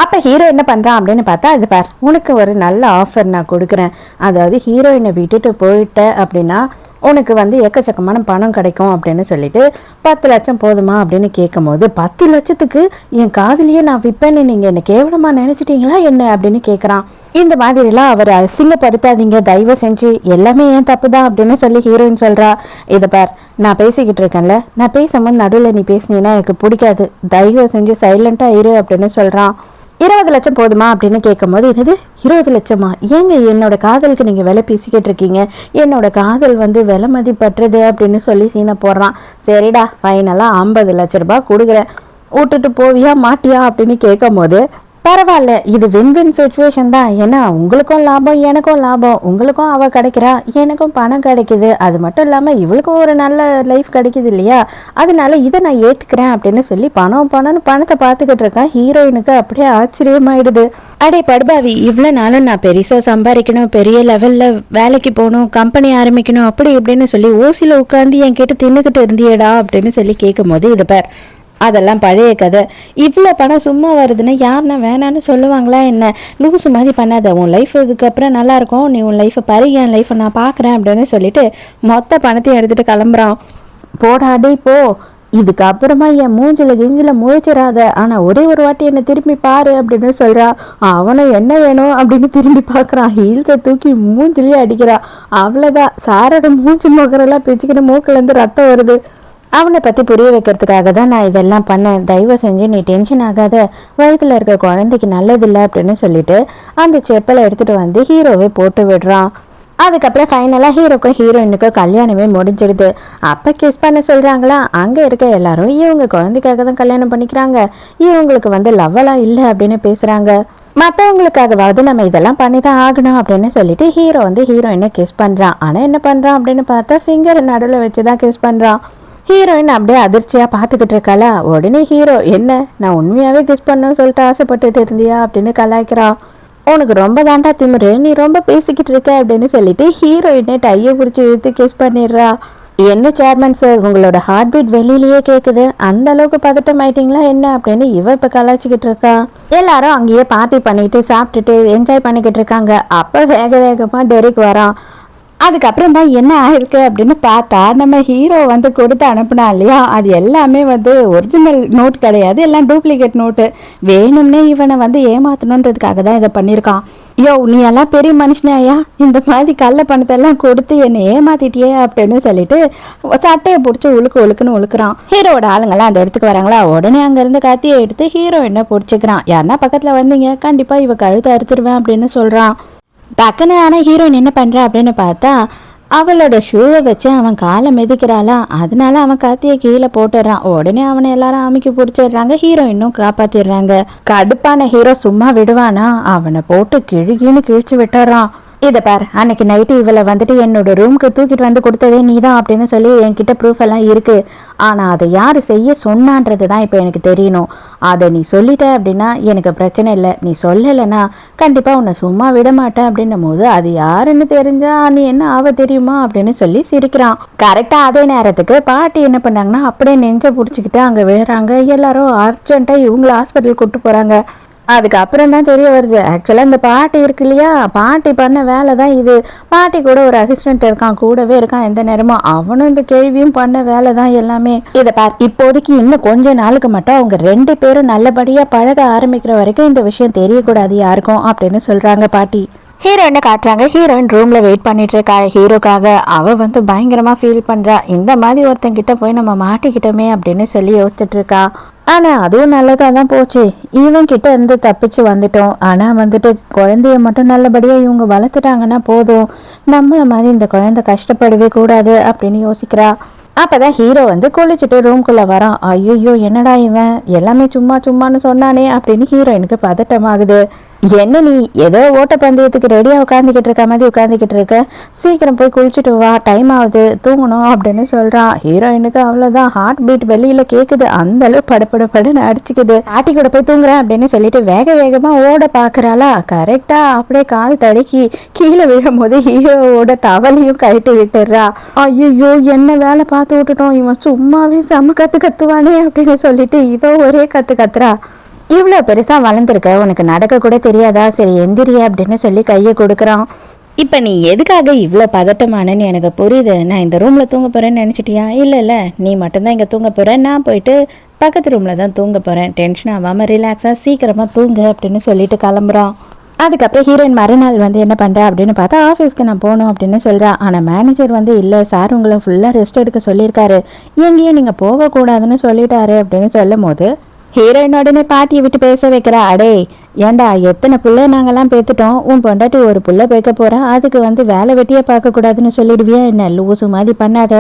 அப்போ ஹீரோ என்ன பண்ணுறான் அப்படின்னு பார்த்தா, அது பார் உனக்கு ஒரு நல்ல ஆஃபர் நான் கொடுக்குறேன். அதாவது ஹீரோயினை விட்டுட்டு போயிட்ட அப்படின்னா உனக்கு வந்து எக்கச்சக்கமான பணம் கிடைக்கும் அப்படின்னு சொல்லிட்டு 10 லட்சம் போதுமா அப்படின்னு கேட்கும் போது, 10 லட்சத்துக்கு என் காதலியே நான் விற்பேன்னு நீங்கள் என்ன கேவலமாக நினச்சிட்டீங்களா என்ன அப்படின்னு கேட்குறான். இந்த மாதிரிலாம் அவர் அசிங்கப்படுத்தாதீங்க தயவு செஞ்சு, எல்லாமே ஏன் தப்பு தான் அப்படின்னு சொல்லி ஹீரோயின் சொல்கிறா. இதை பார் நான் பேசிக்கிட்டு இருக்கேன்ல, நான் பேசும்போது நடுவில் நீ பேசினீன்னா எனக்கு பிடிக்காது, தயவு செஞ்சு சைலண்ட்டாக இரு அப்படின்னு சொல்கிறான். 20 லட்சம் போதுமா அப்படின்னு கேட்கும்போது, என்னது 20 லட்சமா, ஏங்க என்னோட காதலுக்கு நீங்கள் விலை பேசிக்கிட்டு இருக்கீங்க, என்னோட காதல் வந்து விலை மதிப்பற்றது அப்படின்னு சொல்லி சீனை போடுறான். சரிடா ஃபைனலாக 50 லட்ச ரூபாய் கொடுக்குறேன், விட்டுட்டு போவியா மாட்டியா அப்படின்னு கேட்கும் போது, பரவாயில்ல இது வின் சுச்சுவேஷன் தான், ஏன்னா உங்களுக்கும் லாபம் எனக்கும் லாபம், உங்களுக்கும் அவள் கிடைக்கிறா எனக்கும் பணம் கிடைக்குது, அது மட்டும் இல்லாமல் இவளுக்கும் ஒரு நல்ல லைஃப் கிடைக்குது இல்லையா, அதனால இதை நான் ஏற்றுக்கிறேன் அப்படின்னு சொல்லி பணத்தை பார்த்துக்கிட்டு இருக்கேன். ஹீரோயினுக்கு அப்படியே ஆச்சரியமாயிடுது. அடே படுபாவி, இவ்வளோ நாளும் நான் பெருசாக சம்பாதிக்கணும், பெரிய லெவலில் வேலைக்கு போகணும், கம்பெனி ஆரம்பிக்கணும் அப்படி இப்படின்னு சொல்லி ஓசியில் உட்காந்து என் கிட்ட தின்னுக்கிட்டு இருந்தியடா அப்படின்னு சொல்லி கேட்கும் போது, இது பார் அதெல்லாம் பழைய கதை, இவ்வளோ பணம் சும்மா வருதுன்னா யாருன்னா வேணான்னு சொல்லுவாங்களா என்ன, லூசு மாதிரி பண்ணாத, உன் லைஃப் இதுக்கப்புறம் நல்லாயிருக்கும், நீ உன் லைஃப்பை பாரு, என் லைஃப்பை நான் பார்க்குறேன் அப்படின்னு சொல்லிட்டு மொத்த பணத்தையும் எடுத்துகிட்டு கிளம்புறான். போடாடி போ, இதுக்கப்புறமா என் கிஞ்சில் முழிச்சிடாத, ஆனால் ஒரே ஒரு வாட்டி என்னை திரும்பி பாரு அப்படின்னு சொல்கிறா. அவனை என்ன வேணும் அப்படின்னு திரும்பி பார்க்குறான். ஹீல்ஸை தூக்கி மூஞ்சிலேயே அடிக்கிறான். அவ்வளோதான், சாரோட மூஞ்சி முகரெல்லாம் பிச்சுக்கிட்டு மூக்கிலேருந்து ரத்தம் வருது. அவனை பற்றி புரிய வைக்கிறதுக்காக தான் நான் இதெல்லாம் பண்ணேன், தயவு செஞ்சு நீ டென்ஷன் ஆகாத, வயதில் இருக்க குழந்தைக்கு நல்லதில்லை அப்படின்னு சொல்லிட்டு அந்த செப்பலை எடுத்துகிட்டு வந்து ஹீரோவே போட்டு விடுறான். அதுக்கப்புறம் ஃபைனலாக ஹீரோக்கும் ஹீரோயினுக்கும் கல்யாணமே முடிஞ்சிடுது. அப்போ கிஸ் பண்ண சொல்கிறாங்களா, அங்கே இருக்க எல்லாரும் இவங்க குழந்தைக்காக தான் கல்யாணம் பண்ணிக்கிறாங்க, இவங்களுக்கு வந்து லவ்வெல்லாம் இல்லை அப்படின்னு பேசுகிறாங்க, மற்றவங்களுக்காகவாவது நம்ம இதெல்லாம் பண்ணி தான் ஆகணும் அப்படின்னு சொல்லிட்டு ஹீரோ வந்து ஹீரோயினை கிஸ் பண்ணுறான். ஆனால் என்ன பண்ணுறான் அப்படின்னு பார்த்தா ஃபிங்கர் நடுவில் வச்சு தான் கிஸ் பண்ணுறான். ஹீரோயின் அப்படியே அதிர்ச்சியாக பார்த்துக்கிட்டு இருக்காளா. உடனே ஹீரோ, என்ன நான் உண்மையாகவே கிஸ் பண்ணணும்னு சொல்லிட்டு ஆசைப்பட்டுட்டு இருந்தியா அப்படின்னு கலாய்க்கிறான். உனக்கு ரொம்ப தாண்டா திமிரு, நீ ரொம்ப பேசிக்கிட்டு இருக்க அப்படின்னு சொல்லிட்டு ஹீரோயினை டையை பிடிச்சி இழுத்து கிஸ் பண்ணிடுறா. என்ன சேர்மன் சார், உங்களோட ஹார்ட் பீட் வெளியிலேயே கேட்குது, அந்த அளவுக்கு பதட்டம் ஆயிட்டீங்களா என்ன அப்படின்னு இவ இப்போ கலாய்ச்சிக்கிட்டு இருக்கா. எல்லாரும் அங்கேயே பார்ட்டி பண்ணிட்டு சாப்பிட்டுட்டு என்ஜாய் பண்ணிக்கிட்டு இருக்காங்க. அப்போ வேக வேகமாக டெரிக் வரான். அதுக்கப்புறம் தான் என்ன ஆயிருக்கு அப்படின்னு பார்த்தா, நம்ம ஹீரோ வந்து கொடுத்து அனுப்புனா இல்லையா, அது எல்லாமே வந்து ஒரிஜினல் நோட் கிடையாது, எல்லாம் டூப்ளிகேட் நோட்டு. வேணும்னே இவனை வந்து ஏமாத்தணுன்றதுக்காக தான் இதை பண்ணியிருக்கான். யோ நீ எல்லாம் பெரிய மனுஷனாயா, இந்த மாதிரி கள்ள பணத்தெல்லாம் கொடுத்து என்னை ஏமாத்திட்டியே அப்படின்னு சொல்லிட்டு சட்டையை பிடிச்சி உழுக்குன்னு உழுக்குறான். ஹீரோட ஆளுங்கெல்லாம் அந்த இடத்துக்கு வராங்களா. உடனே அங்கேருந்து கத்தியை எடுத்து ஹீரோயினை பிடிச்சிக்கிறான். யாருன்னா பக்கத்தில் வந்தீங்க கண்டிப்பாக இவ கழுத்தை அறுத்துருவேன் அப்படின்னு சொல்கிறான். டக்குன்னு ஆனால் ஹீரோயின் என்ன பண்ணுறா அப்படின்னு பார்த்தா, அவளோட ஷூவை வச்சு அவன் காலை மிதிக்கிறாளா, அதனால அவன் கத்தியை கீழே போட்டுடுறான். உடனே அவனை எல்லாரும் அமைக்கி பிடிச்சிடுறாங்க, ஹீரோயினும் காப்பாற்றிடுறாங்க. கடுப்பான ஹீரோ சும்மா விடுவானா, அவனை போட்டு கிழிச்சு விட்டுறான். இதை பார், அன்னைக்கு நைட்டு இவளை வந்துட்டு என்னோட ரூமுக்கு தூக்கிட்டு வந்து கொடுத்ததே நீ தான் அப்படின்னு சொல்லி என்கிட்ட ப்ரூஃப் எல்லாம் இருக்கு, ஆனால் அதை யார் செய்ய சொன்னான்றது தான் இப்போ எனக்கு தெரியணும். அதை நீ சொல்லிட்ட அப்படின்னா எனக்கு பிரச்சனை இல்லை, நீ சொல்லலைன்னா கண்டிப்பாக உன்னை சும்மா விட மாட்டேன் அப்படின்னும் போது, அது யாருன்னு தெரிஞ்சா நீ என்ன ஆவ தெரியுமா அப்படின்னு சொல்லி சிரிக்கிறான். கரெக்டாக அதே நேரத்துக்கு பாட்டி என்ன பண்ணாங்கன்னா அப்படியே நெஞ்சை பிடிச்சிக்கிட்டு அங்கே விழுறாங்க. எல்லாரும் அர்ஜென்ட்டாக இவங்கள ஹாஸ்பிட்டல் கூப்பிட்டு போகிறாங்க. அதுக்கப்புறம் தான் தெரிய வருது, ஆக்சுவலாக இந்த பாட்டி இருக்கு இல்லையா, பாட்டி பண்ண வேலை தான் இது. பாட்டி கூட ஒரு அசிஸ்டன்ட் இருக்கான், கூடவே இருக்கான் எந்த நேரமும், அவனும் இந்த கேள்வியும் பண்ண வேலை தான் எல்லாமே. இதை பார், இப்போதைக்கு இன்னும் கொஞ்ச நாளுக்கு மட்டும் அவங்க 2 பேரும் நல்லபடியாக பழக ஆரம்பிக்கிற வரைக்கும் இந்த விஷயம் தெரியக்கூடாது யாருக்கும் அப்படின்னு சொல்கிறாங்க பாட்டி. ஹீரோயினை காட்டுறாங்க. ஹீரோயின் ரூம்ல வெயிட் பண்ணிட்டு இருக்கா ஹீரோக்காக. அவ வந்து பயங்கரமா ஃபீல் பண்றா. இந்த மாதிரி ஒருத்தங்கிட்ட போய் நம்ம மாட்டிக்கிட்டோமே அப்படின்னு சொல்லி யோசிச்சுட்டு இருக்கா. ஆனா அதுவும் நல்லதா தான் போச்சு. இவன் கிட்ட இருந்து தப்பிச்சு வந்துட்டோம். ஆனா வந்துட்டு குழந்தைய மட்டும் நல்லபடியா இவங்க வளர்த்துட்டாங்கன்னா போதும், நம்மள மாதிரி இந்த குழந்தை கஷ்டப்படவே கூடாது அப்படின்னு யோசிக்கிறா. அப்பதான் ஹீரோ வந்து குளிச்சுட்டு ரூம்குள்ள வரான். ஐயோ என்னடா இவன் எல்லாமே சும்மா சும்மான்னு சொன்னானே அப்படின்னு ஹீரோயினுக்கு பதட்டமாகுது. என்ன நீ ஏதோ ஓட்டப்பந்தயத்துக்கு ரெடியா உட்காந்துக்கிட்டு இருக்க மாதிரி உட்காந்துக்கிட்டு இருக்க, சீக்கிரம் போய் குளிச்சுட்டு வா, டைம் ஆகுது, தூங்கணும் அப்படின்னு சொல்றான். ஹீரோயினுக்கு அவ்வளவுதான், ஹார்ட் பீட் வெளியில கேக்குது, அந்த அளவு படப்படப்படன்னு அடிச்சுக்குது. பாட்டி கூட போய் தூங்குறேன் அப்படின்னு சொல்லிட்டு வேக வேகமா ஓட பாக்குறாளா, கரெக்டா அப்படியே கால் தடுக்கி கீழே விழும் போது ஹீரோவோட டவலையும் கழட்டி விட்டுறா. ஐயோ என்ன வேலை பார்த்து விட்டுட்டோம், இவன் சும்மாவே செம்ம கத்துவானே அப்படின்னு சொல்லிட்டு இவ ஒரே கத்துறா. இவ்வளோ பெருசா வளர்ந்துருக்க, உனக்கு நடக்க கூட தெரியாதா, சரி எந்திரியா அப்படின்னு சொல்லி கையை கொடுக்குறான். இப்போ நீ எதுக்காக இவ்வளோ பதட்டமானன்னு எனக்கு புரியுது. நான் இந்த ரூமில் தூங்க போகிறேன்னு நினச்சிட்டியா? இல்லை நீ மட்டும்தான் இங்கே தூங்க போகிறேன், நான் போயிட்டு பக்கத்து ரூமில் தான் தூங்க போகிறேன், டென்ஷன் ஆகாமல் ரிலாக்ஸாக சீக்கிரமாக தூங்க அப்படின்னு சொல்லிட்டு கிளம்புறான். அதுக்கப்புறம் ஹீரோயின் மறுநாள் வந்து என்ன பண்ணுறா அப்படின்னு பார்த்தா, ஆஃபீஸ்க்கு நான் போகணும் அப்படின்னு சொல்கிறா. ஆனால் மேனேஜர் வந்து இல்லை சார் உங்களை ஃபுல்லாக ரெஸ்ட் எடுக்க சொல்லியிருக்காரு, எங்கேயும் நீங்கள் போகக்கூடாதுன்னு சொல்லிட்டாரு அப்படின்னு சொல்லும் போது ஹீரோயின் உடனே பாட்டியை விட்டு பேச வைக்கிறா. அடே ஏண்டா, எத்தனை புள்ள நாங்கெல்லாம் பேத்துட்டோம், உன் பொண்டாட்டி ஒரு புள்ள பேக்க போறா, அதுக்கு வந்து வேலை வெட்டியே பார்க்கக்கூடாதுன்னு சொல்லிடுவியா என்ன? லூசு மாதிரி பண்ணாத,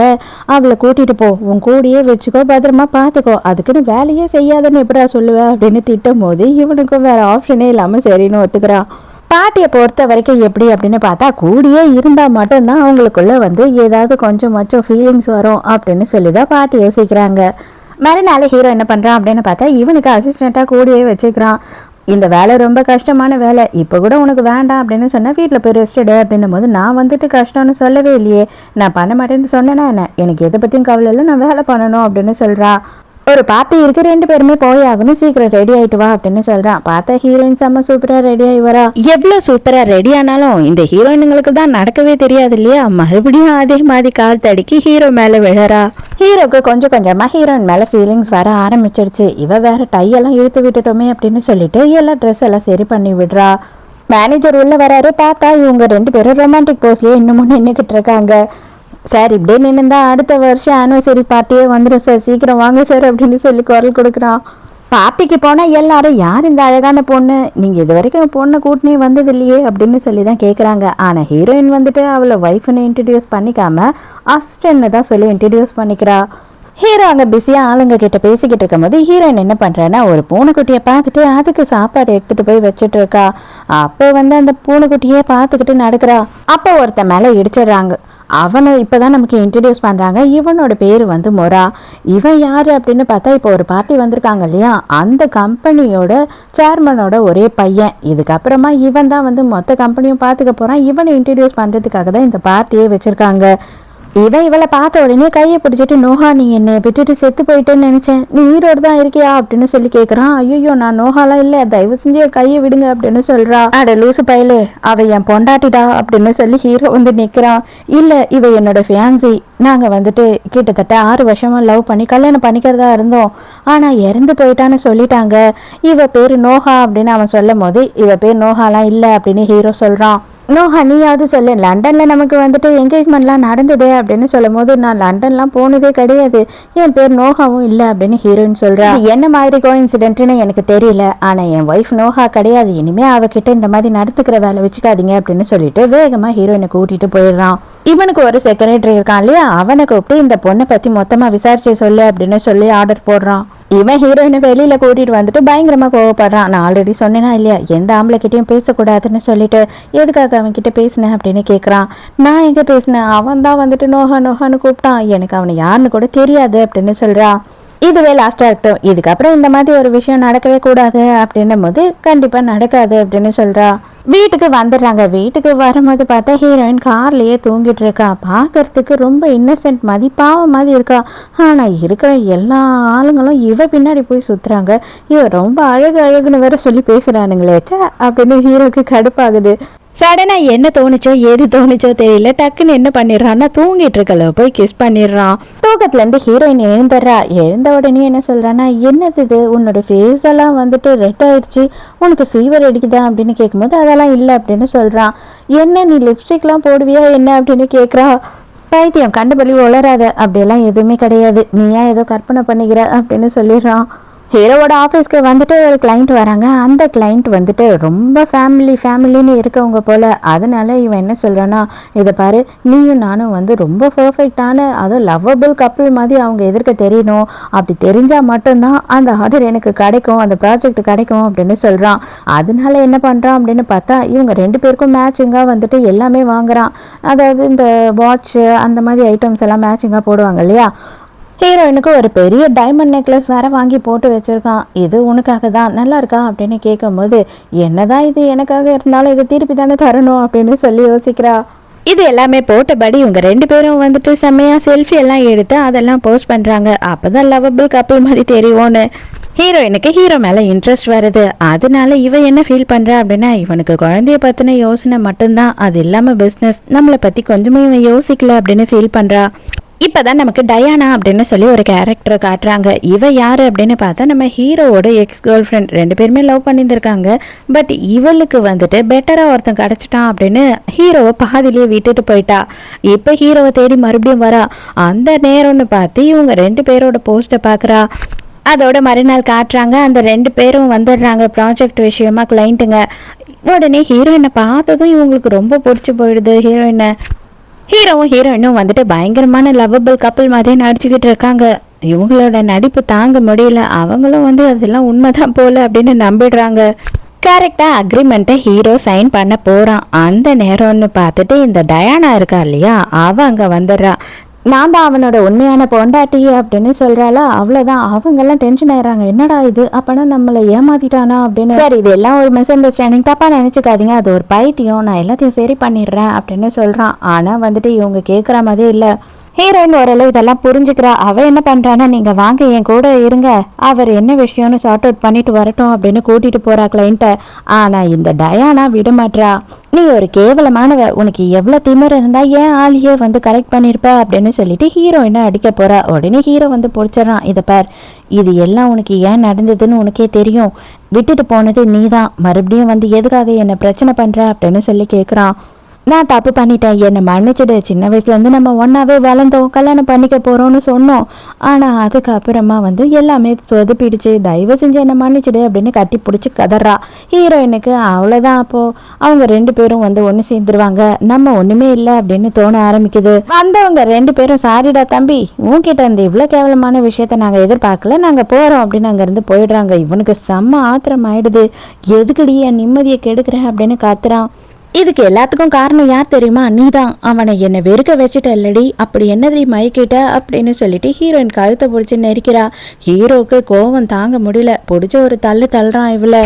அவளை கூட்டிட்டு போ, உன் கூடியே வச்சுக்கோ, பத்திரமா பார்த்துக்கோ, அதுக்குன்னு வேலையே செய்யாதுன்னு எப்படா சொல்லுவேன் அப்படின்னு திட்டும் போது இவனுக்கும் வேற ஆப்ஷனே இல்லாமல் சரின்னு ஒத்துக்கிறான். பாட்டியை பொறுத்த வரைக்கும் எப்படி அப்படின்னு பார்த்தா, கூடியே இருந்தால் மட்டும்தான் அவங்களுக்குள்ள வந்து ஏதாவது கொஞ்சம் ஃபீலிங்ஸ் வரும் அப்படின்னு சொல்லி தான் பாட்டி யோசிக்கிறாங்க. மறுநாள் ஹீரோ என்ன பண்ணுறான் அப்படின்னு பார்த்தா, இவனுக்கு அசிஸ்டண்ட்டாக கூடயே வச்சுக்கிறான். இந்த வேலை ரொம்ப கஷ்டமான வேலை, இப்போ கூட உனக்கு வேண்டாம் அப்படின்னு சொன்னால் வீட்டில் போய் ரெஸ்டடு அப்படின்னும் போது, நான் வந்துட்டு கஷ்டம்னு சொல்லவே இல்லையே, நான் பண்ண மாட்டேன்னு சொன்னேன்னா என்ன, எனக்கு எதை பற்றியும் கவலை இல்லை, நான் வேலை பண்ணணும் அப்படின்னு சொல்கிறா. ஒரு பார்ட்டி இருக்கு, 2 பேருமே போய் ஆகணும், சீக்கிரம் ரெடி ஆயிட்டு வா அப்படின்னு சொல்றான். பார்த்தா ஹீரோயின் செம்ம சூப்பரா ரெடி ஆகி வரா. எவ்வளவு சூப்பரா ரெடி ஆனாலும் இந்த ஹீரோயினுங்களுக்கு தான் நடக்கவே தெரியாது இல்லையா, மறுபடியும் அதே மாதிரி கால் தடுக்கி ஹீரோ மேல விழறா. ஹீரோக்கு கொஞ்சம் கொஞ்சமா ஹீரோயின் மேல ஃபீலிங்ஸ் வர ஆரம்பிச்சிடுச்சு. இவ வேற டையெல்லாம் இழுத்து விட்டுட்டோமே அப்படின்னு சொல்லிட்டு எல்லா ட்ரெஸ் எல்லாம் சரி பண்ணி விடுறா. மேனேஜர் உள்ள வராரு. பார்த்தா இவங்க 2 பேரும் ரொமான்டிக் போஸ்லயே இன்னமும் நின்றுக்கிட்டு இருக்காங்க. சார் இப்படியே நின்றுந்தா அடுத்த வருஷம் ஆனிவர்சரி பார்ட்டியே வந்துடும் சார், சீக்கிரம் வாங்க சார் அப்படின்னு சொல்லி குரல் கொடுக்குறான். பார்ட்டிக்கு போனால் எல்லாரும் யார் இந்த அழகான பொண்ணு, நீங்கள் இது வரைக்கும் பொண்ணை கூட்டினே வந்தது இல்லையே அப்படின்னு சொல்லி தான் கேட்குறாங்க. ஆனால் ஹீரோயின் வந்துட்டு அவளை ஒய்ஃப்னு இன்ட்ரடியூஸ் பண்ணிக்காம அசிஸ்டன்ட்னு தான் சொல்லி இன்ட்ரடியூஸ் பண்ணிக்கிறா. ஹீரோ அங்கே பிஸியாக ஆளுங்க கிட்ட பேசிக்கிட்டு இருக்கும்போது ஹீரோயின் என்ன பண்ணுறேன்னா, ஒரு பூனைக்குட்டியை பார்த்துட்டு அதுக்கு சாப்பாடு எடுத்துகிட்டு போய் வச்சுட்டு இருக்கா. அப்போ வந்து அந்த பூனைக்குட்டியே பார்த்துக்கிட்டு நடக்கிறா. அப்போ ஒருத்த மேலே இடிச்சிடுறாங்க. அவனை இப்போதான் நமக்கு இன்ட்ரடியூஸ் பண்ணுறாங்க. இவனோட பேர் வந்து மொரா. இவன் யார் அப்படின்னு பார்த்தா, இப்போ ஒரு பார்ட்டி வந்திருக்காங்க இல்லையா, அந்த கம்பெனியோட சேர்மனோட ஒரே பையன். இதுக்கப்புறமா இவன் தான் வந்து மொத்த கம்பெனியும் பார்த்துக்க போகிறான். இவனை இன்ட்ரடியூஸ் பண்ணுறதுக்காக தான் இந்த பார்ட்டியே வச்சுருக்காங்க. இவளை பார்த்த உடனே கையை பிடிச்சிட்டு, நோஹா நீ என்னை விட்டுட்டு செத்து போயிட்டேன்னு நினைச்சேன், நீ உயிரோடு தான் இருக்கியா அப்படின்னு சொல்லி கேட்குறான். ஐயோ நான் நோஹாலாம் இல்லை, தயவு செஞ்சு கையை விடுங்க அப்படின்னு சொல்றா. அட லூசு பயலு, அவ என் பொண்டாட்டிடா அப்படின்னு சொல்லி ஹீரோ வந்து நிற்கிறான். இல்லை இவ என்னோட ஃபியான்சி, நாங்கள் வந்துட்டு கிட்டத்தட்ட 6 வருஷமா லவ் பண்ணி கல்யாணம் பண்ணிக்கிறதா இருந்தோம், ஆனால் இறந்து போயிட்டான்னு சொல்லிட்டாங்க. இவ பேர் நோஹா அப்படின்னு அவன் சொல்லும் போது, இவ பேர் நோஹாலாம் இல்லை அப்படின்னு ஹீரோ சொல்றான். நோஹா நீயாவது சொல்லு, லண்டனில் நமக்கு வந்துட்டு என்கேஜ்மெண்ட்லாம் நடந்தது அப்படின்னு சொல்லும் போது, நான் லண்டன்லாம் போனதே கிடையாது, என் பேர் நோஹாவும் இல்லை அப்படின்னு ஹீரோயின் சொல்கிறா. என்ன மாதிரி கோஇன்சிடென்ட்னு எனக்கு தெரியல, ஆனால் என் ஒய்ஃப் நோஹா கிடையாது, இனிமேல் அவகிட்ட இந்த மாதிரி நடத்துக்கிற வேலை வச்சுக்காதீங்க அப்படின்னு சொல்லிட்டு வேகமாக ஹீரோயினை கூட்டிகிட்டு போயிடுறான். இவனுக்கு ஒரு செக்ரட்டரி இருக்கான் இல்லையா, அவனை கூப்பிட்டு இந்த பொண்ணை பற்றி மொத்தமாக விசாரிச்சு சொல்லு அப்படின்னு சொல்லி ஆர்டர் போடுறான். இவன் ஹீரோயினை வெளியில் கூட்டிகிட்டு வந்துட்டு பயங்கரமாக கோவப்படுறான். நான் ஆல்ரெடி சொன்னேனா இல்லையா, எந்த ஆம்பளைக்கிட்டையும் பேசக்கூடாதுன்னு சொல்லிட்டு, எதுக்காக அவன்கிட்ட பேசினேன் அப்படின்னு கேட்குறான். நான் எங்கே பேசினேன், அவன் தான் வந்துட்டு நோஹா நோஹான்னு கூப்பிட்டான், எனக்கு அவனை யாருன்னு கூட தெரியாது அப்படின்னு சொல்கிறான். இதுவே லாஸ்ட்டாக இருக்கட்டும், இதுக்கப்புறம் இந்த மாதிரி ஒரு விஷயம் நடக்கவே கூடாது அப்படின்னும் போது கண்டிப்பாக நடக்காது அப்படின்னு சொல்கிறா. வீட்டுக்கு வந்துடுறாங்க. வீட்டுக்கு வரும்போது பார்த்தா ஹீரோயின் கார்லேயே தூங்கிட்டு இருக்கா. பார்க்கறதுக்கு ரொம்ப இன்னசென்ட் மாதிரி பாவம் மாதிரி இருக்கா. ஆனால் இருக்கிற எல்லா ஆளுங்களும் இவ பின்னாடி போய் சுற்றுறாங்க. இவ ரொம்ப அழகுன்னு வேற சொல்லி பேசுகிறானுங்களே சே அப்படின்னு ஹீரோக்கு கடுப்பாகுது. சடனா என்ன தோணுச்சோ எது தோணுச்சோ தெரியல, டக்குன்னு என்ன பண்ணிடுறான்னா தூங்கிட்டு இருக்கல போய் கிஸ் பண்ணிடுறான். தூக்கத்துல இருந்து ஹீரோயின் எழுந்துடுறா. எழுந்த உடனே என்ன சொல்றான்னா, என்னது இது உன்னோட ஃபேஸ் எல்லாம் வந்துட்டு ரெட் ஆயிடுச்சு, உனக்கு ஃபீவர் அடிக்குதா அப்படின்னு கேட்கும்போது அதெல்லாம் இல்லை அப்படின்னு சொல்றான். என்ன நீ லிப்ஸ்டிக்லாம் போடுவியா என்ன அப்படின்னு கேட்குறா. பைத்தியம் கண்டுபலி வளராத, அப்படியெல்லாம் எதுவுமே கிடையாது, நீயா ஏதோ கற்பனை பண்ணிக்கிற அப்படின்னு சொல்லிடுறான். ஹீரோவோட ஆஃபீஸ்க்கு வந்துட்டு ஒரு கிளைண்ட் வராங்க. அந்த கிளைண்ட் வந்துட்டு ரொம்ப ஃபேமிலின்னு இருக்கவங்க போல். அதனால இவன் என்ன சொல்கிறான்னா, இதை பாரு நீயும் நானும் வந்து ரொம்ப பர்ஃபெக்டான அதுவும் லவ்வபிள் கப்பிள் மாதிரி அவங்க எதிர்க்க தெரியணும், அப்படி தெரிஞ்சால் மட்டும்தான் அந்த ஆர்டர் எனக்கு கிடைக்கும், அந்த ப்ராஜெக்ட் கிடைக்கும் அப்படின்னு சொல்கிறான். அதனால என்ன பண்ணுறான் அப்படின்னு பார்த்தா இவங்க 2 பேருக்கும் மேட்சிங்காக வந்துட்டு எல்லாமே வாங்குறான். அதாவது இந்த வாட்ச்சு அந்த மாதிரி ஐட்டம்ஸ் எல்லாம் மேட்சிங்காக போடுவாங்க இல்லையா. ஹீரோயினுக்கு ஒரு பெரிய டைமண்ட் நெக்லஸ் வேற வாங்கி போட்டு வச்சிருக்கான். இது உனக்காக தான், நல்லா இருக்கா அப்படின்னு கேட்கும்போது, என்னதான் இது எனக்காக இருந்தாலும் இது திருப்பி தானே தரணும் அப்படின்னு சொல்லி யோசிக்கிறா. இது எல்லாமே போட்டபடி இவங்க 2 பேரும் வந்துட்டு செம்மையா செல்ஃபி எல்லாம் எடுத்து அதெல்லாம் போஸ்ட் பண்றாங்க. அப்பதான் லவ்வபிள் கப்பிள் மாதிரி தெரியும்னு ஹீரோயினுக்கு ஹீரோ மேல இன்ட்ரெஸ்ட் வருது. அதனால இவ என்ன ஃபீல் பண்றா அப்படின்னா, இவனுக்கு குழந்தைய பத்தின யோசனை மட்டும்தான், அது இல்லாம பிசினஸ், நம்மளை பத்தி கொஞ்சமே இவன் யோசிக்கல அப்படின்னு ஃபீல் பண்றா. இப்பதான் நமக்கு டயானா அப்படின்னு சொல்லி ஒரு கேரக்டரை காட்டுறாங்க. இவ யாரு அப்படின்னு பார்த்தா நம்ம ஹீரோவோட எக்ஸ் கேர்ள் ஃப்ரெண்ட். 2 பேருமே லவ் பண்ணியிருந்திருக்காங்க. பட் இவளுக்கு வந்துட்டு பெட்டரா ஒருத்தன் கிடைச்சிட்டான் அப்படின்னு ஹீரோவை பாதிலேயே விட்டுட்டு போயிட்டா. இப்ப ஹீரோவை தேடி மறுபடியும் வரா. அந்த நேரம்னு பார்த்து இவங்க 2 பேரோட போஸ்ட்டை பார்க்குறா. அதோட மறுநாள் காட்டுறாங்க. அந்த 2 பேரும் வந்துடுறாங்க ப்ராஜெக்ட் விஷயமா கிளைண்ட்டுங்க. உடனே ஹீரோயினை பார்த்ததும் இவங்களுக்கு ரொம்ப பிடிச்சி போயிடுது ஹீரோயினை. ஹீரோவும் ஹீரோயினும் வந்துட்டு பயங்கரமான லவ்வபிள் கப்பிள் மாதிரி நடிச்சுக்கிட்டு இருக்காங்க. இவங்களோட நடிப்பு தாங்க முடியல. அவங்களும் வந்து அதெல்லாம் உண்மைதான் போல அப்படின்னு நம்பிடுறாங்க. கரெக்டாக அக்ரிமெண்ட்டை ஹீரோ சைன் பண்ண போகிறான். அந்த நேரம்னு பார்த்துட்டு இந்த டயானா இருக்கா இல்லையா, அவள் அங்கே வந்துடுறா. நான் தான் அவனோட உண்மையான பொண்டாட்டி அப்படின்னு சொல்றாளா. அவ்வளோதான், அவங்கெல்லாம் டென்ஷன் ஆயிடுறாங்க. என்னடா இது, அப்பனா நம்மளை ஏமாத்திட்டானா அப்படின்னு. சரி இது எல்லாம் ஒரு மிஸ் அண்டர்ஸ்டாண்டிங், தப்பா நினைச்சுக்காதீங்க, அது ஒரு பைத்தியம், நான் எல்லாத்தையும் சரி பண்ணிடுறேன் அப்படின்னு சொல்றான். ஆனா வந்துட்டு இவங்க கேட்குற மாதிரி இல்லை. ஹீரோயின் ஓரளவு இதெல்லாம் புரிஞ்சுக்கிறா. அவ என்ன பண்றான்னா, நீங்க வாங்க என் கூட இருங்க, அவர் என்ன விஷயம்னு சார்ட் அவுட் பண்ணிட்டு வரட்டும் அப்படின்னு கூட்டிட்டு போறா கிளைண்ட்டை. ஆனா இந்த டயானா விட மாட்றா. நீ ஒரு கேவலமானவ, உனக்கு எவ்வளவு திமிர் இருந்தா ஏன் ஆளியே வந்து கரெக்ட் பண்ணிருப்ப அப்படின்னு சொல்லிட்டு ஹீரோயினை அடிக்க போறா. உடனே ஹீரோ வந்து பிடிச்சிடறான். இதை பார், இது எல்லாம் உனக்கு ஏன் நடந்ததுன்னு உனக்கே தெரியும், விட்டுட்டு போனது நீதான், மறுபடியும் வந்து எதுக்காக என்ன பிரச்சனை பண்ற அப்படின்னு சொல்லி கேட்குறான். நான் தப்பு பண்ணிட்டேன், என்னை மன்னிச்சிடு, சின்ன வயசுலேருந்து நம்ம ஒன்றாவே வளர்ந்தோம், கல்யாணம் பண்ணிக்க போகிறோன்னு சொன்னோம், ஆனால் அதுக்கப்புறமா வந்து எல்லாமே சொதுப்பிடுச்சு, தயவு செஞ்சு என்னை மன்னிச்சிடு அப்படின்னு கட்டி பிடிச்சி கதறா. ஹீரோயினுக்கு அவ்வளோதான். அப்போது அவங்க 2 பேரும் வந்து ஒன்று சேர்ந்துருவாங்க, நம்ம ஒன்றுமே இல்லை அப்படின்னு தோண ஆரம்பிக்குது. வந்தவங்க 2 பேரும், சாரிடா தம்பி, உன்கிட்ட இருந்து இவ்வளோ கேவலமான விஷயத்த நாங்கள் எதிர்பார்க்கல, நாங்கள் போகிறோம் அப்படின்னு அங்கேருந்து போயிடுறாங்க. இவனுக்கு செம்ம ஆத்திரம் ஆயிடுது. எதுக்கடி என் நிம்மதியை கெடுக்கிற அப்படின்னு காத்துறான். இதுக்கு எல்லாத்துக்கும் காரணம் யார் தெரியுமா, நீதான், அவனை என்னை வெறுக்க வச்சுட்ட இல்லடி, அப்படி என்னது மயக்கிட்ட அப்படின்னு சொல்லிட்டு ஹீரோயின் கழுத்தை பிடிச்சி நெரிக்கிறா. ஹீரோவுக்கு கோவம் தாங்க முடியல, பிடிச்ச ஒரு தள்ளுறான் இவளை.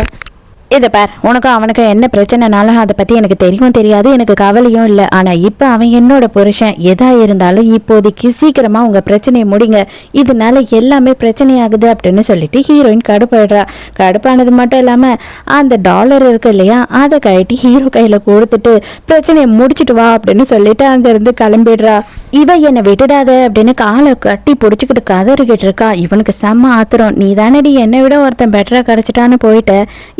இதை பார், உனக்கும் அவனுக்கு என்ன பிரச்சனைனாலும் அதை பற்றி எனக்கு தெரியாது, எனக்கு கவலையும் இல்லை. ஆனால் இப்போ அவன் என்னோட புருஷன், எதாக இருந்தாலும் இப்போதைக்கு சீக்கிரமாக உங்கள் பிரச்சனையை முடிங்க, இதனால எல்லாமே பிரச்சனையாகுது அப்படின்னு சொல்லிட்டு ஹீரோயின் கடுப்பாயிடுறா. கடுப்பானது மட்டும் இல்லாமல் அந்த டாலர் இருக்கு இல்லையா, அதை கழட்டி ஹீரோ கையில் கொடுத்துட்டு பிரச்சனையை முடிச்சுட்டு வா அப்படின்னு சொல்லிட்டு அங்கேருந்து கிளம்பிடுறா. இவ என்னை விட்டுடாத அப்படின்னு காலை கட்டி பிடிச்சிக்கிட்டு கதறிக்கிட்டு இருக்கா. இவனுக்கு செம்ம ஆத்திரம். நீ தானடி என்னை விட ஒருத்தன் பெட்டராக கிடச்சிட்டான்னு போயிட்ட,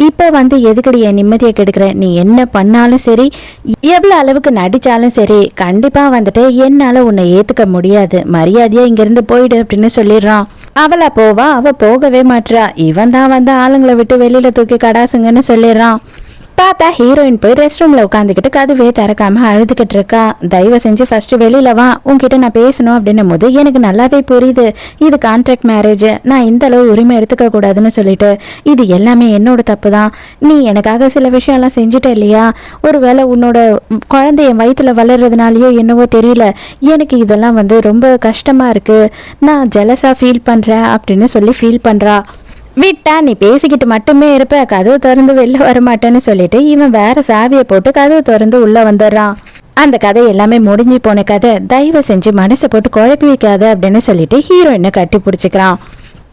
இப்போ வந்து எதுக்கடி என் நிம்மதியை கெடுக்கிற, நீ என்ன பண்ணாலும் சரி, எவ்வளவு அளவுக்கு நடிச்சாலும் சரி, கண்டிப்பா வந்துட்டு என்னால உன்னை ஏத்துக்க முடியாது, மரியாதையா இங்கிருந்து போயிடு அப்படின்னு சொல்லிடுறான். அவளா போவா, அவ போகவே மாட்றா. இவன் தான் வந்து ஆளுங்களை விட்டு வெளியில தூக்கி கடாசுங்கன்னு சொல்லிடுறான். பார்த்தா ஹீரோயின் போய் ரெஸ்ட் ரூம்ல உட்காந்துக்கிட்டு கதவே திறக்காம அழுதுகிட்டு இருக்கா. தயவு செஞ்சு ஃபர்ஸ்ட் வெளியில வா, உன்கிட்ட நான் பேசணும் அப்படின்னும் போது எனக்கு நல்லாவே புரியுது, இது கான்ட்ராக்ட் மேரேஜ், நான் இந்த அளவு உரிமை எடுத்துக்க கூடாதுன்னு சொல்லிட்டு, இது எல்லாமே என்னோட தப்பு தான், நீ எனக்காக சில விஷயம்லாம் செஞ்சுட்ட இல்லையா, ஒருவேளை உன்னோட குழந்தை என் வயிற்றுல வளர்றதுனாலயோ என்னவோ தெரியல, எனக்கு இதெல்லாம் வந்து ரொம்ப கஷ்டமா இருக்கு, நான் ஜெலஸா ஃபீல் பண்றேன் அப்படின்னு சொல்லி ஃபீல் பண்றா. விட்டா நீ பேசிக்கிட்டு மட்டுமே இருப்ப, கதவு திறந்து வெளில வரமாட்டேன்னு சொல்லிட்டு இவன் வேற சாவியை போட்டு கதவு திறந்து உள்ள வந்துடுறான். அந்த கதை எல்லாமே முடிஞ்சு போன கதை, தயவு செஞ்சு மனசை போட்டு குழப்பி வைக்காத அப்படின்னு சொல்லிட்டு ஹீரோயினை கட்டி பிடிச்சிக்கிறான்.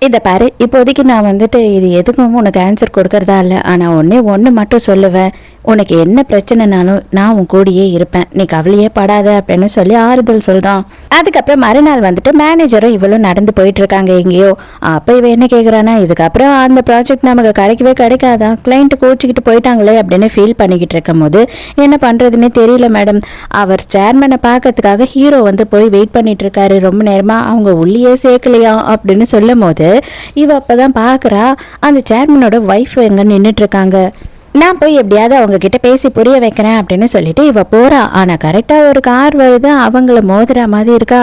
இதை பாரு, இப்போதைக்கு நான் வந்துட்டு இது எதுக்கும் உனக்கு ஆன்சர் கொடுக்கறதா இல்லை. ஆனால் ஒன்று மட்டும் சொல்லுவேன், உனக்கு என்ன பிரச்சனைனாலும் நான் உன் கூடயே இருப்பேன், நீ கவலையே படாத அப்படின்னு சொல்லி ஆறுதல் சொல்கிறான். அதுக்கப்புறம் மறுநாள் வந்துட்டு மேனேஜரும் இவளும் நடந்து போயிட்டு இருக்காங்க எங்கேயோ. அப்போ இவ என்ன கேட்குறானா, இதுக்கப்புறம் அந்த ப்ராஜெக்ட் நமக்கு கிடைக்கவே கிடைக்காதா, கிளைண்ட்டு கோச்சிக்கிட்டு போயிட்டாங்களே அப்படின்னு ஃபீல் பண்ணிக்கிட்டு இருக்கும் போது என்ன பண்ணுறதுன்னே தெரியல மேடம். அவர் சேர்மனை பார்க்கறதுக்காக ஹீரோ வந்து போய் வெயிட் பண்ணிட்டு இருக்காரு ரொம்ப நேரமாக, அவங்க உள்ளே சேர்க்கலையா அப்படின்னு சொல்லும் போது இவ அப்பதான் பாக்குறா அந்த சேர்மனோட ஒய்ஃப் எங்க நின்றுட்டு இருக்காங்க. நான் போய் எப்படியாவது அவங்க கிட்ட பேசி புரிய வைக்கிறேன் அப்படின்னு சொல்லிட்டு இவ போறா. ஆனா கரெக்டா ஒரு கார் வருது, அவங்கள மோதுற மாதிரி இருக்கா.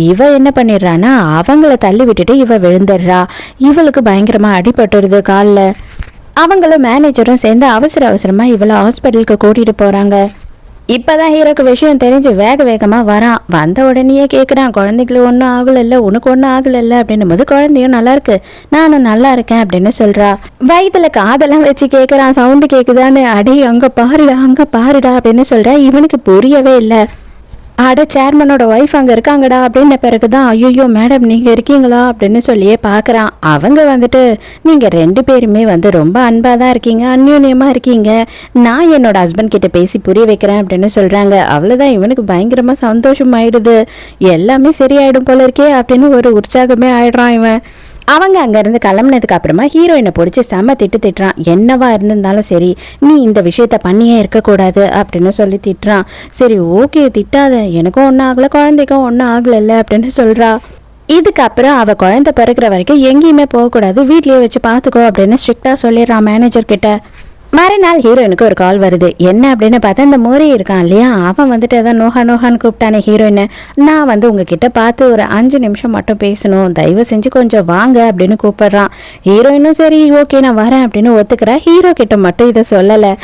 இவ என்ன பண்ணிடுறான்னா அவங்கள தள்ளி விட்டுட்டு இவ விழுந்துடுறா. இவளுக்கு பயங்கரமா அடிபட்டுருது காலில். அவங்களும் மேனேஜரும் சேர்ந்து அவசரமா இவளை ஹாஸ்பிட்டலுக்கு கூட்டிட்டு போறாங்க. இப்பதான் ஹீரோக்கு விஷயம் தெரிஞ்சு வேகமாக வரான். வந்த உடனேயே கேட்குறான், குழந்தைங்களுக்கு ஒன்றும் ஆகலைல்ல, உனக்கு ஒன்றும் ஆகலைல்ல அப்படின்னும் போது குழந்தையும் நல்லா இருக்கு, நானும் நல்லா இருக்கேன் அப்படின்னு சொல்றா. வயிற்றுல காதெல்லாம் வச்சு கேட்குறான், சவுண்டு கேட்குதான்னு. அடி அங்கே பாருடா அப்படின்னு சொல்றா. இவனுக்கு புரியவே இல்லை. அட சேர்மனோட ஒய்ஃப் அங்கே இருக்காங்கடா அப்படின்ன பிறகுதான் ஐயோ மேடம் நீங்கள் இருக்கீங்களா அப்படின்னு சொல்லியே பார்க்குறான். அவங்க வந்துட்டு நீங்கள் 2 பேருமே வந்து ரொம்ப அன்பாக தான் இருக்கீங்க, அந்யோன்யமாக இருக்கீங்க, நான் என்னோட ஹஸ்பண்ட் கிட்ட பேசி புரிய வைக்கிறேன் அப்படின்னு சொல்கிறாங்க. அவ்வளோதான், இவனுக்கு பயங்கரமாக சந்தோஷம் ஆயிடுது. எல்லாமே சரியாயிடும் போல இருக்கே அப்படின்னு ஒரு உற்சாகமே ஆயிடுறான் இவன். அவங்க அங்கேருந்து கிளம்புனதுக்கு அப்புறமா ஹீரோயினை பிடிச்சி செம்ம திட்டுறான். என்னவா இருந்திருந்தாலும் சரி, நீ இந்த விஷயத்த பண்ணியே இருக்கக்கூடாது அப்படின்னு சொல்லி திட்டுறான். சரி ஓகே திட்டாத, எனக்கும் ஒன்றும் ஆகலை, குழந்தைக்கும் ஒன்றும் ஆகலைல்ல அப்படின்னு சொல்கிறா. இதுக்கப்புறம் அவள் குழந்தை பிறக்கிற வரைக்கும் எங்கேயுமே போகக்கூடாது, வீட்லேயே வச்சு பார்த்துக்கோ அப்படின்னு ஸ்ட்ரிக்டாக சொல்லிடுறான் மேனேஜர் கிட்ட. மறுநாள் ஹீரோயினுக்கு ஒரு கால் வருது. என்ன அப்படின்னு பார்த்தா இந்த மோரி இருக்கான் இல்லையா, அவன் வந்துட்டு ஏதாவது நோஹான்னு கூப்பிட்டானே ஹீரோயினை. நான் வந்து உங்ககிட்ட பார்த்து ஒரு 5 நிமிஷம் மட்டும் பேசணும், தயவு செஞ்சு கொஞ்சம் வாங்க அப்படின்னு கூப்பிடுறான். ஹீரோயினும் சரி ஓகே நான் வரேன் அப்படின்னு ஒத்துக்கிறா. ஹீரோ கிட்ட மட்டும் இதை சொல்லலை.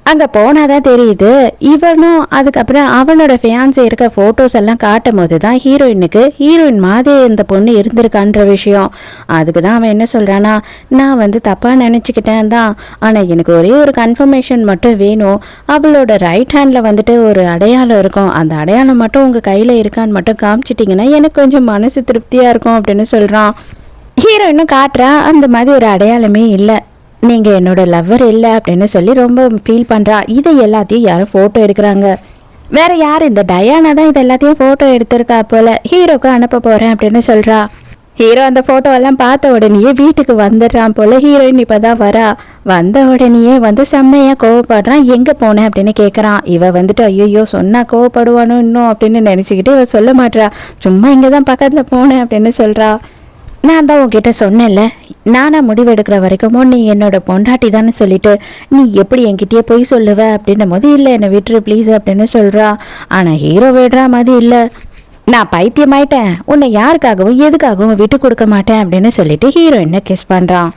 அங்கே போனாதான் தெரியுது, இவனும் அதுக்கப்புறம் அவனோட ஃபியான்ஸே இருக்க ஃபோட்டோஸ் எல்லாம் காட்டும் போது தான் ஹீரோயினுக்கு ஹீரோயின் மாதிரி இந்த பொண்ணு இருந்திருக்கான்ற விஷயம். அதுக்கு தான் அவன் என்ன சொல்கிறான்னா, நான் வந்து தப்பாக நினச்சிக்கிட்டேன் தான், ஆனால் எனக்கு ஒரே ஒரு கன்ஃபர்மேஷன் மட்டும் வேணும், அவளோட ரைட் ஹேண்டில் வந்துட்டு ஒரு அடையாளம் இருக்கும், அந்த அடையாளம் மட்டும் உங்கள் கையில் இருக்கான்னு மட்டும் காமிச்சிட்டிங்கன்னா எனக்கு கொஞ்சம் மனசு திருப்தியாக இருக்கும் அப்படின்னு சொல்கிறான். ஹீரோயினும் காட்டுறா, அந்த மாதிரி ஒரு அடையாளமே இல்லை, நீங்கள் என்னோட லவ்வர் இல்லை அப்படின்னு சொல்லி ரொம்ப ஃபீல் பண்ணுறா. இதை எல்லாத்தையும் யாரும் ஃபோட்டோ எடுக்கிறாங்க. வேற யார், இந்த டயானா தான் இது எல்லாத்தையும் ஃபோட்டோ எடுத்திருக்கா போல. ஹீரோக்கு அனுப்ப போகிறேன் அப்படின்னு சொல்கிறா. ஹீரோ அந்த ஃபோட்டோவெல்லாம் பார்த்த உடனேயே வீட்டுக்கு வந்துடுறான் போல. ஹீரோயின் இப்போ தான் வரா. வந்த உடனேயே வந்து செம்மையாக கோவப்படுறான். எங்கே போனேன் அப்படின்னு கேட்குறான். இவ வந்துட்டு ஐயோ சொன்னா கோவப்படுவானோ இன்னும் அப்படின்னு நினச்சிக்கிட்டு இவ சொல்ல மாட்றா. சும்மா இங்கே தான் பக்கத்தில் போனேன் அப்படின்னு சொல்கிறா. நான் தான் உன்கிட்ட சொன்னேன்ல, நானா முடிவெடுக்கிற வரைக்கும் நீ என்னோட பொண்டாட்டி தானே சொல்லிட்டு நீ எப்படி என்கிட்டயே போய் சொல்லுவ அப்படின்னும் போது இல்லை என்னை விட்டுரு ப்ளீஸ் அப்படின்னு சொல்கிறா. ஆனால் ஹீரோ விடுறா மாதிரி இல்லை. நான் பைத்தியமாயிட்டேன், உன்னை யாருக்காகவும் எதுக்காகவும் விட்டு கொடுக்க மாட்டேன் அப்படின்னு சொல்லிட்டு ஹீரோயினை கிஸ் பண்ணுறான்.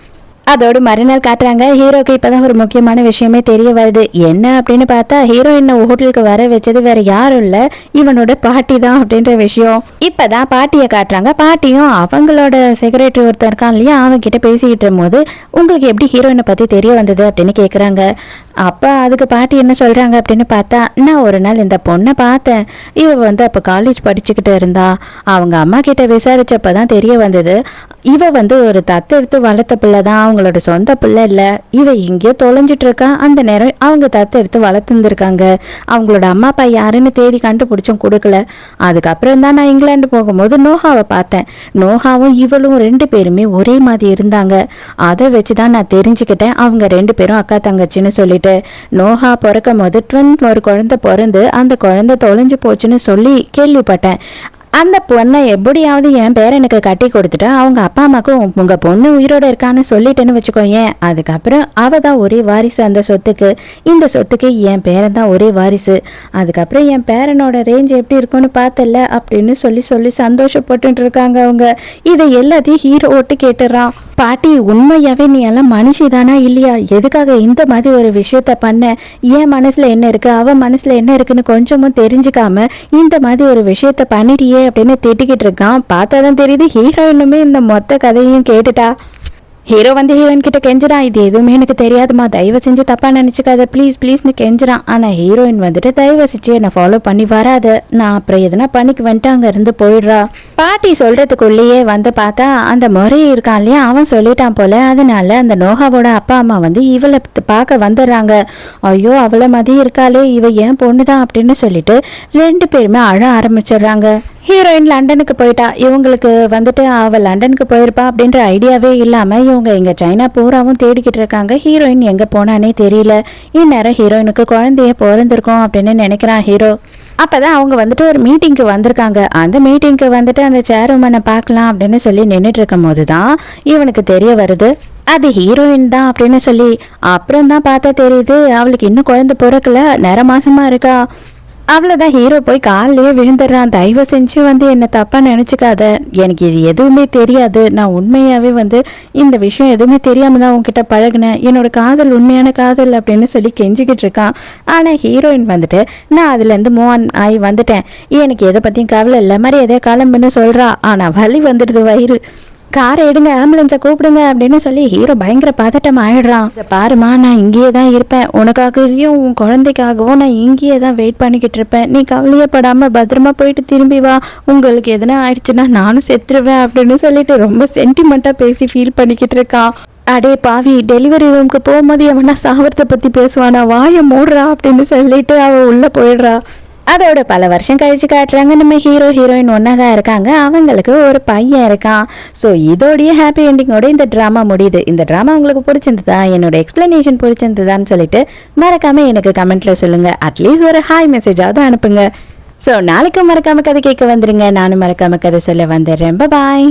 அதோடு மறுநாள் காட்டுறாங்க. ஹீரோக்கு இப்பதான் ஒரு முக்கியமான விஷயமே தெரிய வருது. என்ன அப்படின்னு பார்த்தா ஹீரோயினை ஹோட்டலுக்கு வர வச்சது வேற யாரும் இல்ல, இவனோட பாட்டி தான் அப்படின்ற விஷயம். இப்பதான் பாட்டியை காட்டுறாங்க. பாட்டியும் அவங்களோட செக்ரட்டரி ஒருத்தர் இருக்கான் இல்லையா, அவன் கிட்ட பேசிக்கிட்டு இருக்கும்போது உங்களுக்கு எப்படி ஹீரோயினை பத்தி தெரிய வந்தது அப்படின்னு கேக்குறாங்க. அப்ப அதுக்கு பாட்டி என்ன சொல்றாங்க அப்படின்னு பார்த்தா, நான் ஒரு நாள் இந்த பொண்ணை பார்த்தேன், இவ வந்து அப்ப காலேஜ் படிச்சுக்கிட்டு இருந்தா, அவங்க அம்மா கிட்ட விசாரிச்சப்பதான் தெரிய வந்தது இவ வந்து ஒரு தத்தெடுத்து வளர்த்த பிள்ளை தான், அவங்களோட சொந்த பிள்ளை இல்லை, இவ எங்கேயோ தொலைஞ்சிட்டு இருக்கா. அந்த நேரம் அவங்க தத்தெடுத்து வளர்த்துருந்துருக்காங்க. அவங்களோட அம்மா அப்பா யாருன்னு தேடி கண்டுபிடிச்சும் கொடுக்கல. அதுக்கப்புறம் தான் நான் இங்கிலாந்து போகும்போது நோஹாவை பார்த்தேன். நோஹாவும் இவளும் 2 பேருமே ஒரே மாதிரி இருந்தாங்க. அதை வச்சுதான் நான் தெரிஞ்சுக்கிட்டேன் அவங்க 2 பேரும் அக்கா தங்கச்சின்னு சொல்லிட்டு. நோஹா பிறக்கும் போது ட்வின் ஒரு குழந்தை பிறந்து அந்த குழந்தை தொலைஞ்சு போச்சுன்னு சொல்லி கேள்விப்பட்டேன். அந்த பொண்ணை எப்படியாவது என் பேரனுக்கு கட்டி கொடுத்துட்டா அவங்க அப்பா அம்மாக்கும் உங்க பொண்ணு உயிரோட இருக்கான்னு சொல்லிட்டேன்னு வச்சுக்கோயேன். அதுக்கப்புறம் அவ தான் ஒரே வாரிசு அந்த சொத்துக்கு, இந்த சொத்துக்கு என் பேரன் தான் ஒரே வாரிசு. அதுக்கப்புறம் என் பேரனோட ரேஞ்ச் எப்படி இருக்குன்னு பார்த்தல அப்படின்னு சொல்லி சந்தோஷப்பட்டு இருக்காங்க அவங்க. இதை எல்லாத்தையும் ஹீரோ ஓட்டு கேட்டுறான். பாட்டி உண்மையாவே நீ எல்லாம் மனுஷி தானா இல்லையா, எதுக்காக இந்த மாதிரி ஒரு விஷயத்த பண்ண, என் மனசுல என்ன இருக்கு அவ மனசுல என்ன இருக்குன்னு கொஞ்சமும் தெரிஞ்சுக்காம இந்த மாதிரி ஒரு விஷயத்த பண்ணிட்டியே அப்படின்னு திட்டிக்கிட்டு இருக்கான். பார்த்தாதான் தெரியுது ஹீரோயினுமே இந்த மொத்த கதையும் கேட்டுட்டா. ஹீரோ வந்து ஹீரோயின் கிட்ட கெஞ்சுறான், இது எதுவுமே எனக்கு தெரியாதுமா, தயவு செஞ்சு தப்பா நினைச்சுக்காத ப்ளீஸ் ப்ளீஸ்னு கெஞ்சுறான். ஆனா ஹீரோயின் வந்துட்டு தயவு செஞ்சு என்னை ஃபாலோ பண்ணி வராது, நான் அப்புறம் எதுனா பண்ணிக்கு வந்துட்டு அங்க இருந்து போயிடுறா. பாட்டி சொல்றதுக்குள்ளேயே வந்து பார்த்தா அந்த முறை இருக்கான் இல்லையா, அவன் சொல்லிட்டான் போல. அதனால அந்த நோகாவோட அப்பா அம்மா வந்து இவளை பார்க்க வந்துடுறாங்க. ஐயோ அவளை மதி இருக்காளே, இவ ஏன் பொண்ணுதான் அப்படின்னு சொல்லிட்டு 2 பேருமே அழ ஆரம்பிச்சிடுறாங்க. ஹீரோயின் லண்டனுக்கு போயிட்டா. இவங்களுக்கு வந்துட்டு அவள் லண்டனுக்கு போயிருப்பா அப்படின்ற ஐடியாவே இல்லாம இவங்க இங்க சைனா பூராவும் தேடிக்கிட்டு இருக்காங்க. ஹீரோயின் எங்க போனானே தெரியல. இந்நேரம் ஹீரோயினுக்கு குழந்தைய பிறந்திருக்கும் அப்படின்னு நினைக்கிறான் ஹீரோ. அப்பதான் அவங்க வந்துட்டு ஒரு மீட்டிங்க்கு வந்திருக்காங்க. அந்த மீட்டிங்க்கு வந்துட்டு அந்த சேர்மனை பார்க்கலாம் அப்படின்னு சொல்லி நின்றுட்டு இருக்கும் போதுதான் இவனுக்கு தெரிய வருது அது ஹீரோயின் தான் அப்படின்னு சொல்லி. அப்புறம் தான் பார்த்தா தெரியுது அவளுக்கு இன்னும் குழந்தை பிறக்கல, 1.5 மாசமா இருக்கா. அவ்வளோதான், ஹீரோ போய் காலிலேயே விழுந்துடுறான். தயவு செஞ்சு வந்து என்னை தப்பாக நினச்சிக்காத, எனக்கு இது எதுவுமே தெரியாது, நான் உண்மையாகவே வந்து இந்த விஷயம் எதுவுமே தெரியாமல் தான் உங்ககிட்ட பழகினேன், என்னோட காதல் உண்மையான காதல் அப்படின்னு சொல்லி கெஞ்சிக்கிட்டு இருக்கான். ஆனால் ஹீரோயின் வந்துட்டு நான் அதுலேருந்து மூவ் ஆன் ஆகி வந்துட்டேன், எனக்கு எதை பற்றியும் கவலை இல்லை, மாதிரி எதே கிளம்புன்னு சொல்கிறா. ஆனால் வலி வந்துடுது வயிறு. காரை எடுங்க, ஆம்புலன்ஸை கூப்பிடுங்க அப்படின்னு சொல்லி ஹீரோ பயங்கர பதட்டம் ஆயிடுறான். இதை பாருமா, நான் இங்கேயே தான் இருப்பேன், உனக்காகவும் உன் குழந்தைக்காகவும் நான் இங்கேயே தான் வெயிட் பண்ணிக்கிட்டு இருப்பேன், நீ கவலையே படாமல் பத்திரமா போயிட்டு திரும்பி வா, உங்களுக்கு எதனா ஆயிடுச்சுன்னா நானும் செத்துருவேன் அப்படின்னு சொல்லிட்டு ரொம்ப சென்டிமெண்ட்டாக பேசி ஃபீல் பண்ணிக்கிட்டு இருக்கான். அடே பாவி, டெலிவரி ரூமுக்கு போகும்போது எவனா சாவரத்தை பற்றி பேசுவானா, வாயை மூடுறா அப்படின்னு சொல்லிட்டு அவள் உள்ளே போயிடுறா. அதோட பல வருஷம் கழிச்சு காட்டுறாங்க, நம்ம ஹீரோ ஹீரோயின் ஒன்றா தான் இருக்காங்க, அவங்களுக்கு ஒரு பையன் இருக்கான். ஸோ இதோடைய ஹாப்பி எண்டிங்கோட இந்த ட்ராமா முடியுது. இந்த ட்ராமா உங்களுக்கு பிடிச்சிருந்ததா, என்னோட எக்ஸ்பிளனேஷன் பிடிச்சிருந்ததான்னு சொல்லிட்டு மறக்காம எனக்கு கமெண்ட்ல சொல்லுங்க. அட்லீஸ்ட் ஒரு ஹாய் மெசேஜாவது அனுப்புங்க. ஸோ நாளைக்கும் மறக்காம கதை கேட்க வந்துருங்க, நானும் மறக்காம கதை சொல்ல வந்துடுறேன். பாய்.